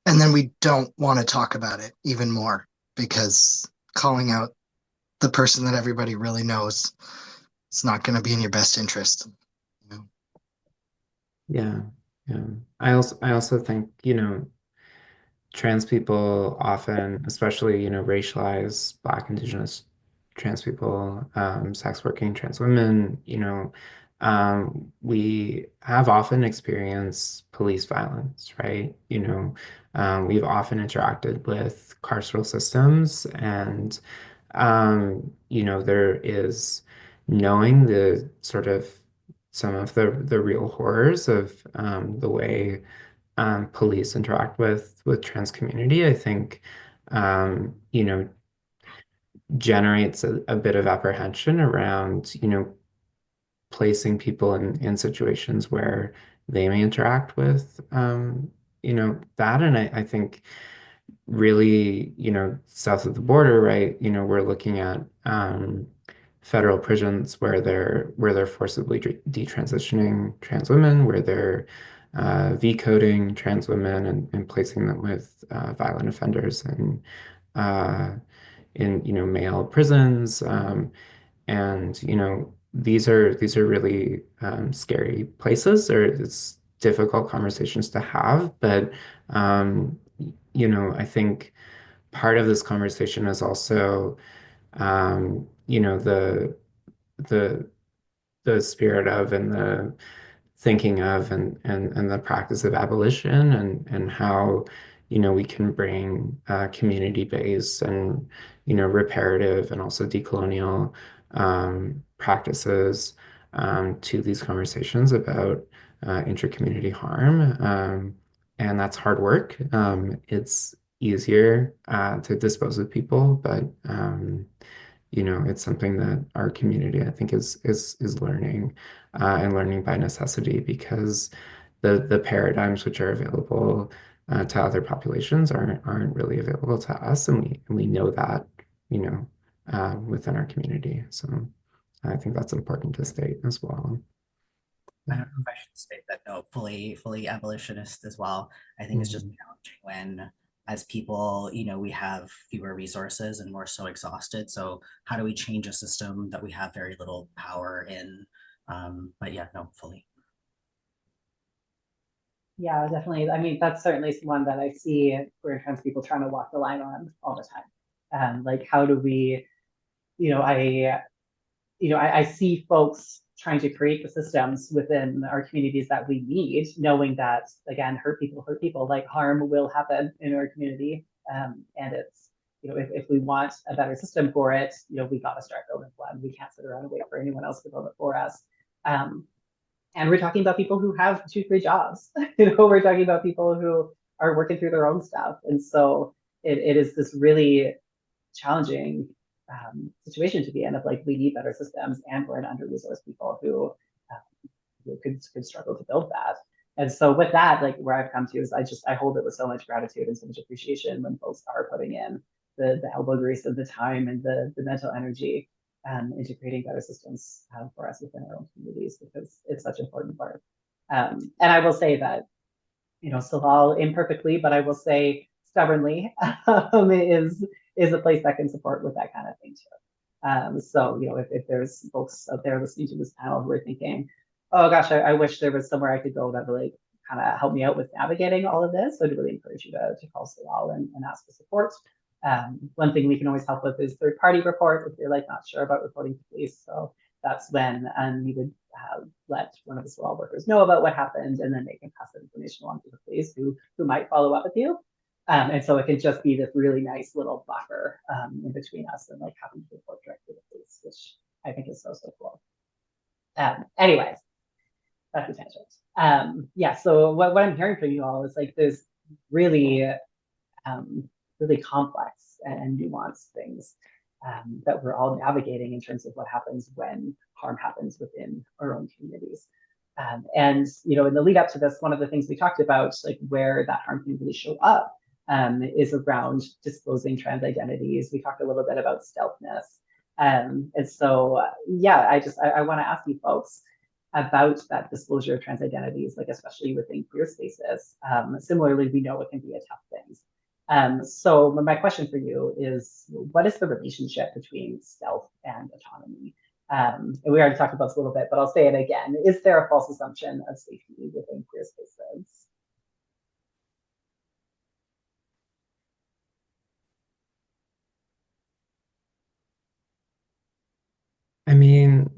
Speaker 2: And then we don't want to talk about it even more because calling out the person that everybody really knows, it's not going to be in your best interest. You know?
Speaker 5: Yeah. I also think, trans people often, especially, racialized Black, Indigenous trans people, sex working trans women, we have often experienced police violence, right? We've often interacted with carceral systems, and there is knowing the sort of some of the real horrors of the way police interact with trans community, I think, generates a bit of apprehension around, placing people in situations where they may interact with, that. And I think really, south of the border, right, we're looking at federal prisons where they're forcibly detransitioning trans women, where they're V-coding trans women and placing them with violent offenders and in male prisons, and these are really scary places, or it's difficult conversations to have, but I think part of this conversation is also the the spirit of and the thinking of and the practice of abolition, and how we can bring community-based and reparative and also decolonial practices to these conversations about inter-community harm, and that's hard work. It's easier to dispose of people, but it's something that our community, I think, is learning, and learning by necessity, because the paradigms which are available to other populations aren't really available to us, and we know that, within our community. So I think that's important to state as well.
Speaker 3: I don't know if I should state that, no, fully abolitionist as well. I think it's just challenging when, as people, we have fewer resources and we're so exhausted. So how do we change a system that we have very little power in? But yeah, no, fully.
Speaker 1: Yeah, definitely. I mean, that's certainly one that I see queer and trans people trying to walk the line on all the time. Like, how do we, I see folks trying to create the systems within our communities that we need, knowing that, again, hurt people, like harm will happen in our community. And it's, if we want a better system for it, we got to start building one. We can't sit around and wait for anyone else to build it for us. And we're talking about people who have 2-3 jobs. We're talking about people who are working through their own stuff. And so it is this really challenging situation to be in, of like, we need better systems, and we're an under-resourced people who could struggle to build that. And so with that, like, where I've come to is I hold it with so much gratitude and so much appreciation when folks are putting in the elbow grease of the time and the mental energy into creating better systems for us within our own communities, because it's such important work. And I will say that, Salal imperfectly, but I will say stubbornly, is a place that can support with that kind of thing too. So, if there's folks out there listening to this panel who are thinking, oh gosh, I wish there was somewhere I could go that really kind of help me out with navigating all of this, I'd really encourage you to call Salal and ask for support. One thing we can always help with is third-party report if you're like not sure about reporting to police. So that's when you would let one of the Salal workers know about what happened, and then they can pass that information along to the police who might follow up with you. And so it can just be this really nice little buffer in between us and like having to report directly to the police, which I think is so cool. Anyways, that's a tangent. Yeah, so what I'm hearing from you all is like there's really really complex and nuanced things that we're all navigating in terms of what happens when harm happens within our own communities. And in the lead up to this, one of the things we talked about, like where that harm can really show up, is around disclosing trans identities. We talked a little bit about stealthness. And so, I want to ask you folks about that disclosure of trans identities, like especially within queer spaces. Similarly, we know it can be a tough thing. So my question for you is, what is the relationship between stealth and autonomy? And we already talked about this a little bit, but I'll say it again. Is there a false assumption of safety within queer spaces?
Speaker 5: I mean,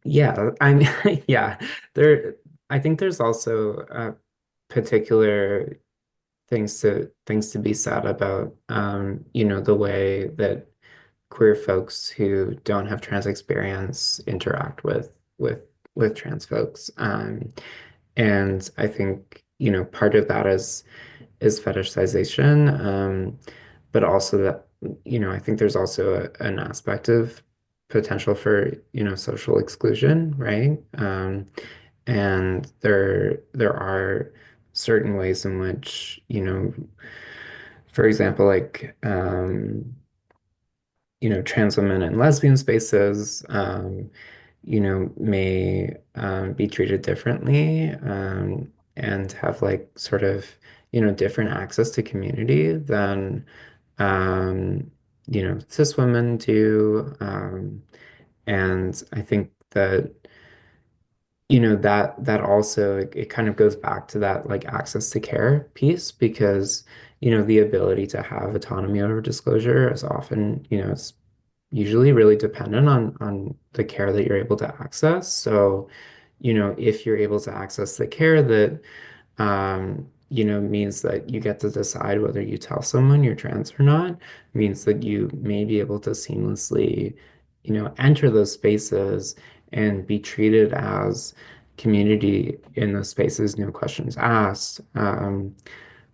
Speaker 5: yeah, I mean, yeah, I think there's also particular things to be said about, the way that queer folks who don't have trans experience interact with trans folks. And I think, part of that is fetishization, but also that, I think there's also an aspect of potential for, social exclusion, right? And there are certain ways in which, for example, like, trans women and lesbian spaces, may be treated differently, and have like sort of, different access to community than, cis women do. And I think that, that also it kind of goes back to that like access to care piece because, the ability to have autonomy over disclosure is often, it's usually really dependent on the care that you're able to access. So, if you're able to access the care that means that you get to decide whether you tell someone you're trans or not, means that you may be able to seamlessly, enter those spaces and be treated as community in those spaces, no questions asked.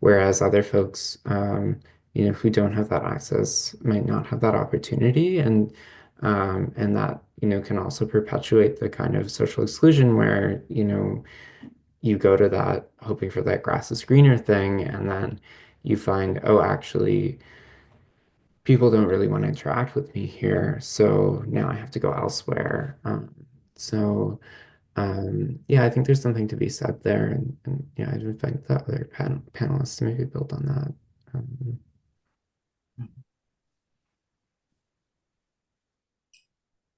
Speaker 5: Whereas other folks, who don't have that access might not have that opportunity, and that, can also perpetuate the kind of social exclusion where, you go to that hoping for that grass is greener thing, and then you find, oh, actually, people don't really want to interact with me here, so now I have to go elsewhere. So yeah, I think there's something to be said there, and yeah, I'd invite the other panelists to maybe build on that.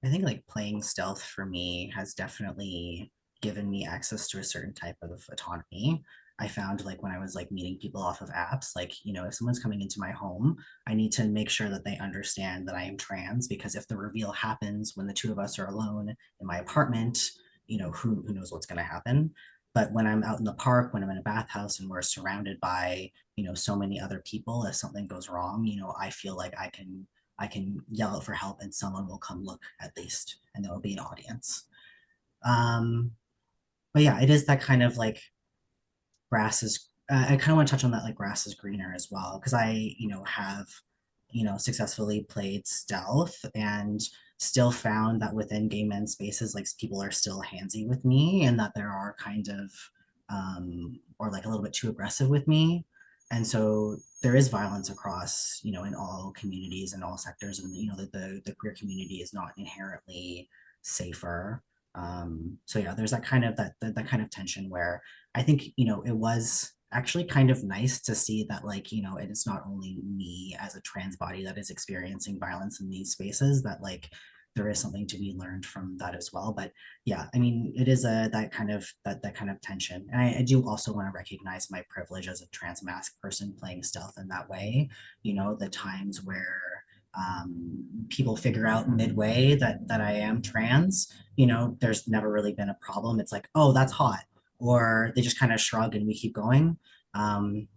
Speaker 3: I think like playing stealth for me has definitely given me access to a certain type of autonomy. I found like when I was like meeting people off of apps, like, if someone's coming into my home, I need to make sure that they understand that I am trans, because if the reveal happens when the two of us are alone in my apartment, who knows what's going to happen. But when I'm out in the park, when I'm in a bathhouse and we're surrounded by, so many other people, if something goes wrong, I feel like I can yell out for help and someone will come look at least, and there will be an audience. But yeah, it is that kind of like grass is, I kind of want to touch on that like grass is greener as well, because I, have, successfully played stealth and still found that within gay men's spaces, like people are still handsy with me and that there are kind of, or like a little bit too aggressive with me. And so there is violence across, in all communities and all sectors, and the queer community is not inherently safer. So yeah, there's that kind of that kind of tension where I think, it was actually kind of nice to see that, like, it is not only me as a trans body that is experiencing violence in these spaces, that like there is something to be learned from that as well. But yeah, I mean, it is that kind of tension. And I do also want to recognize my privilege as a trans mask person playing stealth in that way. The times where people figure out midway that I am trans, there's never really been a problem. It's like, oh, that's hot, or they just kind of shrug and we keep going,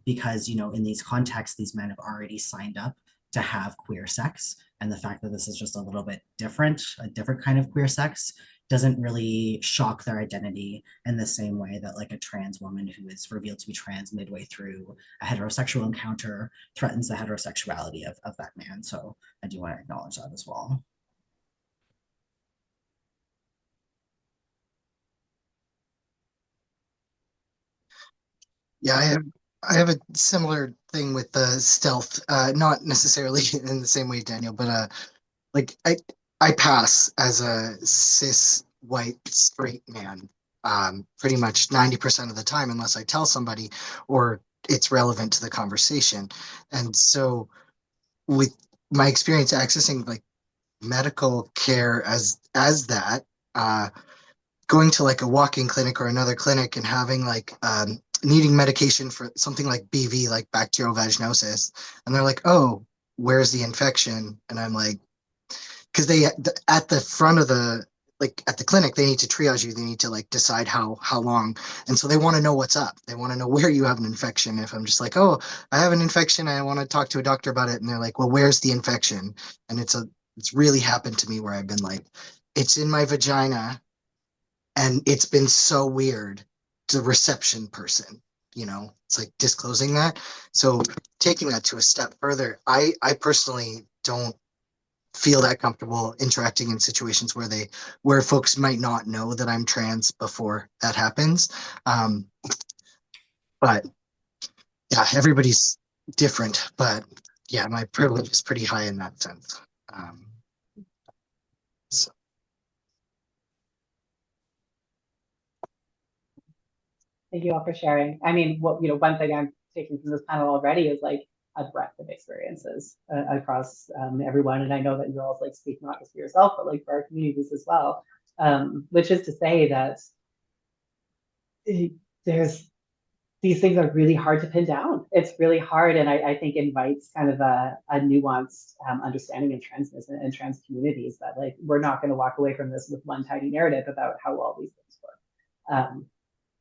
Speaker 3: because in these contexts, these men have already signed up to have queer sex, and the fact that this is just a little bit different, a different kind of queer sex, doesn't really shock their identity in the same way that like a trans woman who is revealed to be trans midway through a heterosexual encounter threatens the heterosexuality of that man. So I do want to acknowledge that as well.
Speaker 2: Yeah, I have a similar thing with the stealth. Not necessarily in the same way, Daniel, but like I pass as a cis white straight man pretty much 90% of the time unless I tell somebody or it's relevant to the conversation. And so with my experience accessing like medical care as that, going to like a walk-in clinic or another clinic and having like needing medication for something like BV, like bacterial vaginosis, and they're like, "Oh, where's the infection?" And I'm like, because they at the front of the like at the clinic they need to triage you, they need to like decide how long, and so they want to know what's up, they want to know where you have an infection. If I'm just like, "Oh, I have an infection, I want to talk to a doctor about it," and they're like, "Well, where's the infection?" And it's really happened to me where I've been like, "It's in my vagina," and it's been so weird, the reception person, it's like disclosing that. So taking that to a step further, I personally don't feel that comfortable interacting in situations where folks might not know that I'm trans before that happens. But yeah, everybody's different, but yeah, my privilege is pretty high in that sense. So
Speaker 1: Thank you all for sharing. I mean, one thing I'm taking from this panel already is like a breadth of experiences across everyone. And I know that you're all like speak not just for yourself, but like for our communities as well. Which is to say that there's these things are really hard to pin down. It's really hard, and I think invites kind of a nuanced understanding of transness and trans communities that like we're not going to walk away from this with one tiny narrative about how all these things work.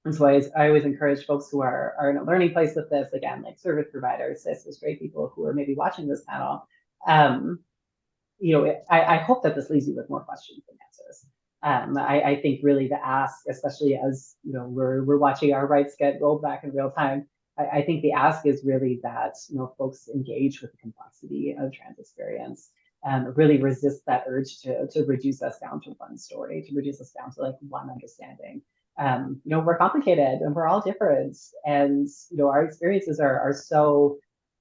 Speaker 1: And so I always encourage folks who are in a learning place with this, again, like service providers, cis, straight people who are maybe watching this panel. I hope that this leaves you with more questions than answers. I think really the ask, especially as we're watching our rights get rolled back in real time. I think the ask is really that folks engage with the complexity of trans experience, really resist that urge to reduce us down to one story, to reduce us down to like one understanding. We're complicated and we're all different, and our experiences are so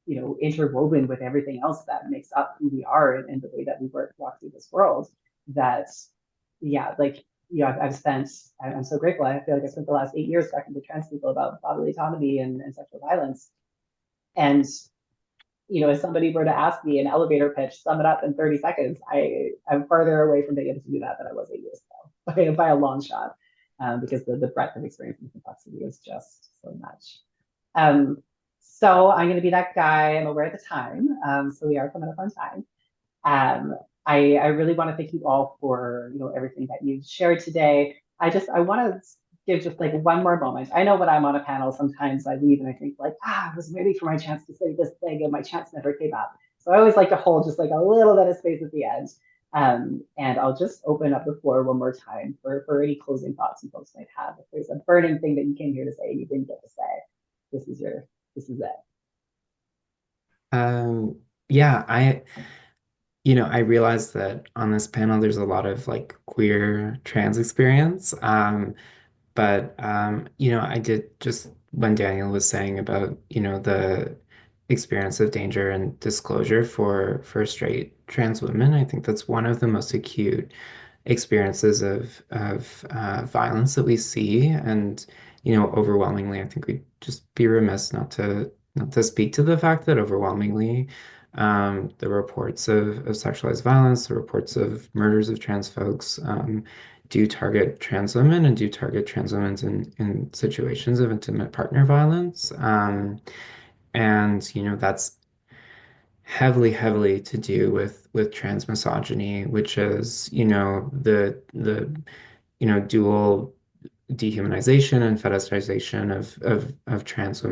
Speaker 1: interwoven with everything else that makes up who we are and the way that we walk through this world. That, yeah, like, I'm so grateful. I feel like I spent the last 8 years talking to trans people about bodily autonomy and sexual violence. And, if somebody were to ask me an elevator pitch, sum it up in 30 seconds, I'm farther away from being able to do that than I was 8 years ago, by a long shot, because the breadth of experience and complexity is just so much. So I'm going to be that guy. I'm aware of the time. So we are coming up on time. I really want to thank you all for everything that you shared today. I want to give just like one more moment. I know when I'm on a panel, sometimes I leave and I think like, I was waiting for my chance to say this thing and my chance never came up. So I always like to hold just like a little bit of space at the end. And I'll just open up the floor one more time for any closing thoughts you folks might have. If there's a burning thing that you came here to say and you didn't get to say, this is it.
Speaker 5: Yeah, I realized that on this panel there's a lot of like queer trans experience. But I did just when Daniel was saying about, the experience of danger and disclosure for straight trans women, I think that's one of the most acute experiences of violence that we see. And, overwhelmingly, I think we'd just be remiss not to speak to the fact that overwhelmingly the reports of sexualized violence, the reports of murders of trans folks, do target trans women and do target trans women in situations of intimate partner violence. And, that's heavily to do with trans misogyny, which is, the dual dehumanization and fetishization of trans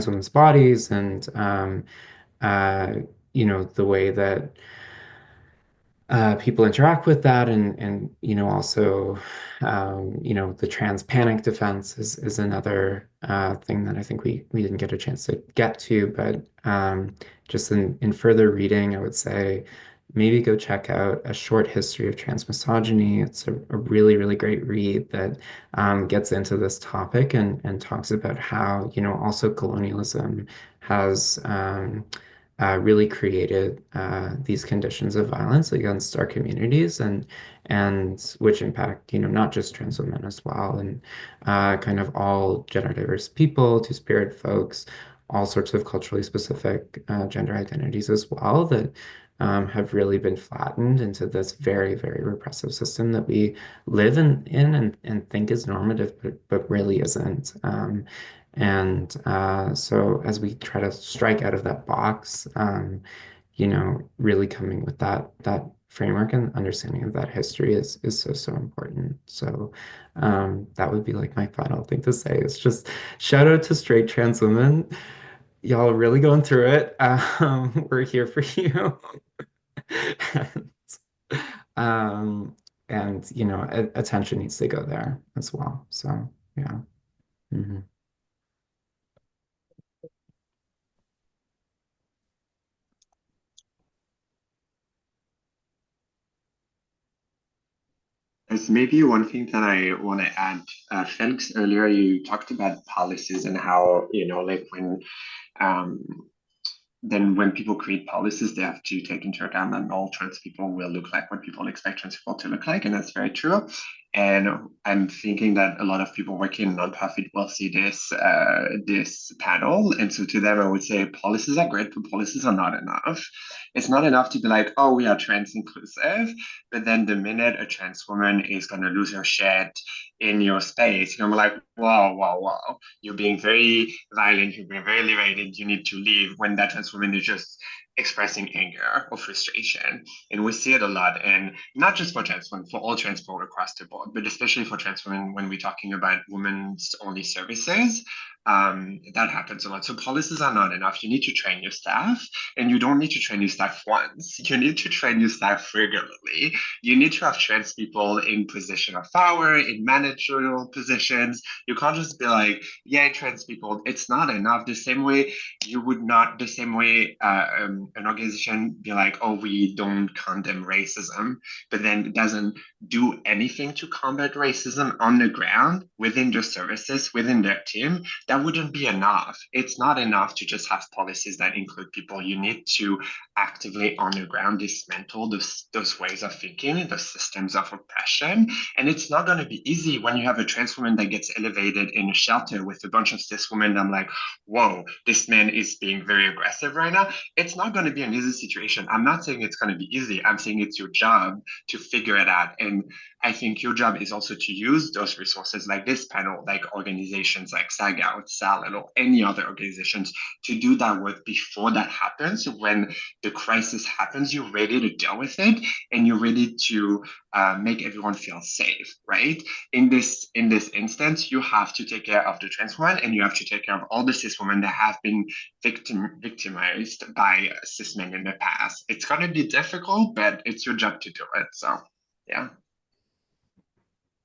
Speaker 5: women's bodies, and uh, the way that people interact with that, and also the trans panic defense is another thing that I think we didn't get a chance to get to, but just in further reading, I would say maybe go check out A Short History of Trans Misogyny. It's a really, really great read that gets into this topic and talks about how also colonialism has really created these conditions of violence against our communities, and which impact not just trans women as well, and kind of all gender diverse people, two-spirit folks, all sorts of culturally specific gender identities as well that have really been flattened into this very, very repressive system that we live and think is normative, but really isn't. So as we try to strike out of that box, really coming with that framework and understanding of that history is so important. So that would be like my final thing to say. Is just shout out to straight trans women. Y'all are really going through it. We're here for you. and, attention needs to go there as well. So yeah. Mm-hmm.
Speaker 4: There's maybe one thing that I want to add. Felix, earlier you talked about policies and how, like um, when people create policies, they have to take into account that all trans people will look like what people expect trans people to look like, and that's very true. And I'm thinking that a lot of people working in nonprofit will see this panel, and so to them I would say policies are great, but policies are not enough. It's not enough to be like, oh, we are trans inclusive, but then the minute a trans woman is going to lose her shit in your space, you're like, wow, you're being very violent, you're being very liberated, you need to leave, when that trans woman is just expressing anger or frustration. And we see it a lot, and not just for trans women, for all trans people across the board, but especially for trans women when we're talking about women's only services. That happens a lot. So policies are not enough. You need to train your staff, and you don't need to train your staff once. You need to train your staff regularly. You need to have trans people in position of power, in managerial positions. You can't just be like, yeah, trans people. It's not enough. The same way an organization be like, oh, we don't condemn racism, but then it doesn't do anything to combat racism on the ground within their services, within their team, that wouldn't be enough. It's not enough to just have policies that include people. You need to actively on the ground dismantle those ways of thinking, those systems of oppression. And it's not going to be easy when you have a trans woman that gets elevated in a shelter with a bunch of cis women. I'm like, whoa, this man is being very aggressive right now. It's not going to be an easy situation. I'm not saying it's going to be easy. I'm saying it's your job to figure it out. And I think your job is also to use those resources like this panel, like organizations like SAGA or Salal or any other organizations, to do that work before that happens. When the crisis happens, you're ready to deal with it, and you're ready to make everyone feel safe, right? In this instance, you have to take care of the trans woman, and you have to take care of all the cis women that have been victimized by cis men in the past. It's going to be difficult, but it's your job to do it. So, yeah.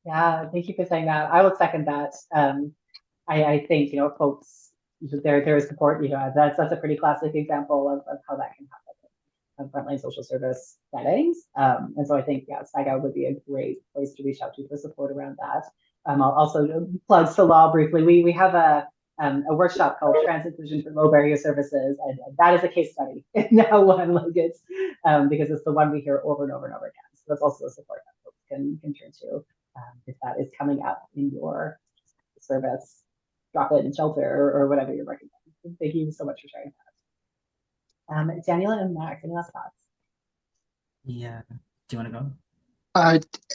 Speaker 1: Yeah, thank you for saying that. I would second that. I think, folks, there is support, that's a pretty classic example of how that can happen in frontline social service settings. And so I think, yeah, SAGA would be a great place to reach out to for support around that. I'll also plug Salal briefly. We have a workshop called Trans Inclusion for Low Barrier Services, and that is a case study. Now one, like it's because it's the one we hear over and over and over again. So that's also a support that folks can turn to if that is coming up in your service, drop it in shelter or whatever you're working on. Thank you so much for sharing that. Daniela and Max, any last thoughts?
Speaker 3: Yeah. Do you want to go?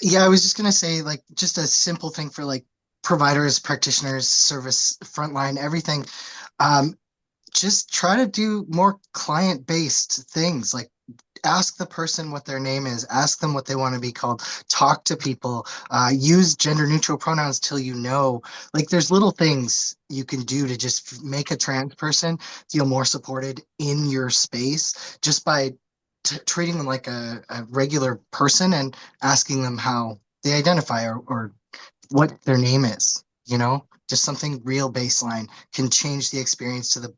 Speaker 2: Yeah, I was just gonna say, like, just a simple thing for like providers, practitioners, service, frontline, everything. Just try to do more client-based things, like ask the person what their name is, ask them what they want to be called, talk to people, use gender neutral pronouns till like there's little things you can do to just make a trans person feel more supported in your space just by treating them like a regular person and asking them how they identify or what their name is, you know, just something real baseline can change the experience to the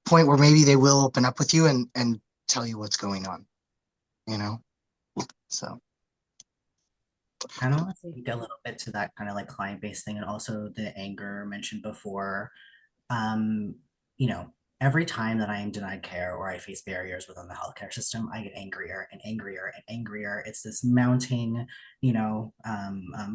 Speaker 2: point where maybe they will open up with you and tell you what's going on, you know? So.
Speaker 3: Kind of want to speak a little bit to that kind of like client-based thing and also the anger mentioned before. um, you know, every time that I am denied care or I face barriers within the healthcare system, I get angrier and angrier and angrier. It's this mounting,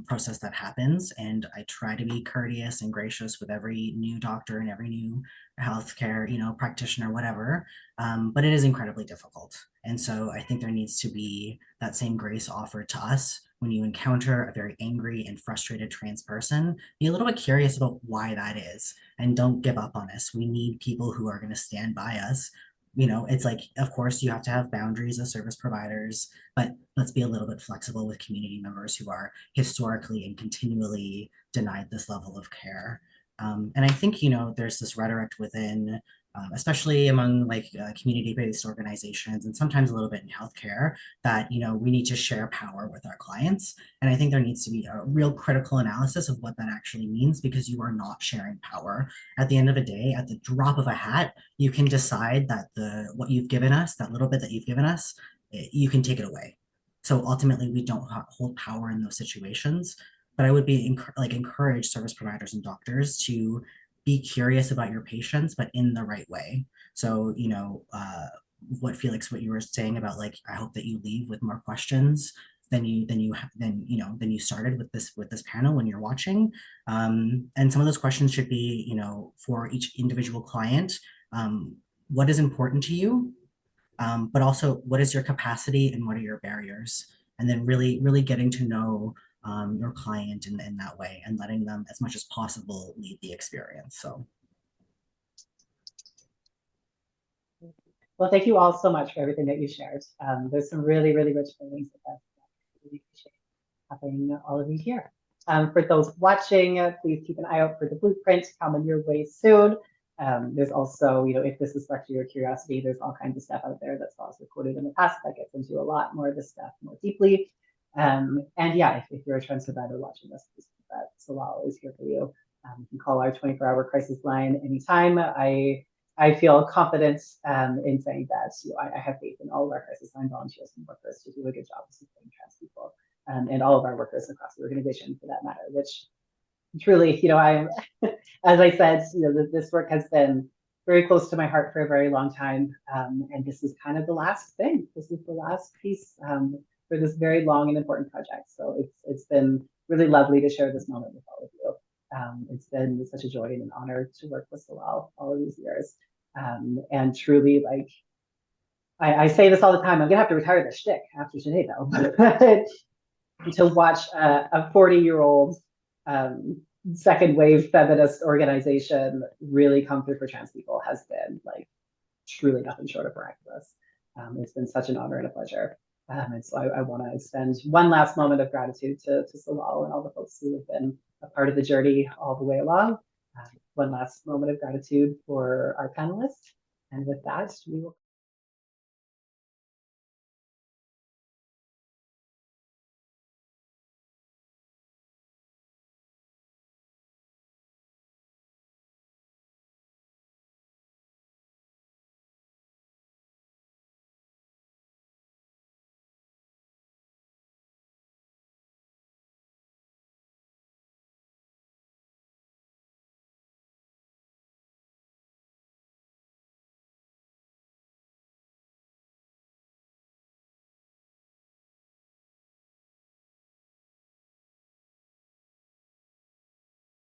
Speaker 3: process that happens. And I try to be courteous and gracious with every new doctor and every new healthcare, practitioner, whatever. But it is incredibly difficult. And so I think there needs to be that same grace offered to us when you encounter a very angry and frustrated trans person. Be a little bit curious about why that is and don't give up on us. We need people who are going to stand by us. It's like, of course, you have to have boundaries as service providers, but let's be a little bit flexible with community members who are historically and continually denied this level of care. And I think, there's this rhetoric within, especially among like community-based organizations and sometimes a little bit in healthcare, that, we need to share power with our clients. And I think there needs to be a real critical analysis of what that actually means, because you are not sharing power. At the end of the day, at the drop of a hat, you can decide that what you've given us, that little bit that you've given us, you can take it away. So ultimately, we don't hold power in those situations. But I would be encourage service providers and doctors to be curious about your patients, but in the right way. So, what you were saying about like, I hope that you leave with more questions than you started with this panel when you're watching. And some of those questions should be, for each individual client, what is important to you? But also, what is your capacity and what are your barriers? And then really, really getting to know your client in that way and letting them, as much as possible, lead the experience. So.
Speaker 1: Well, thank you all so much for everything that you shared. There's some really, really rich things that I really appreciate having all of you here. For those watching, please keep an eye out for the blueprint coming your way soon. There's also, if this has sparked your curiosity, there's all kinds of stuff out there that's also recorded in the past that gets into a lot more of this stuff more deeply. And yeah, if you're a trans survivor watching this, please keep that Salal is here for you. You can call our 24-hour crisis line anytime. I feel confident in saying that I have faith in all of our crisis line volunteers and workers to do a good job of supporting trans people, and all of our workers across the organization for that matter, which truly, I'm, as I said, this work has been very close to my heart for a very long time. And this is kind of the last thing. This is the last piece for this very long and important project. So it's been really lovely to share this moment with all of you. It's been such a joy and an honor to work with Salal all of these years. And truly, like, I say this all the time, I'm gonna have to retire the shtick after today though. To watch a 40-year-old second wave feminist organization really come through for trans people has been like truly nothing short of miraculous. It's been such an honor and a pleasure. And so I want to extend one last moment of gratitude to Salal and all the folks who have been a part of the journey all the way along. One last moment of gratitude for our panelists. And with that, we will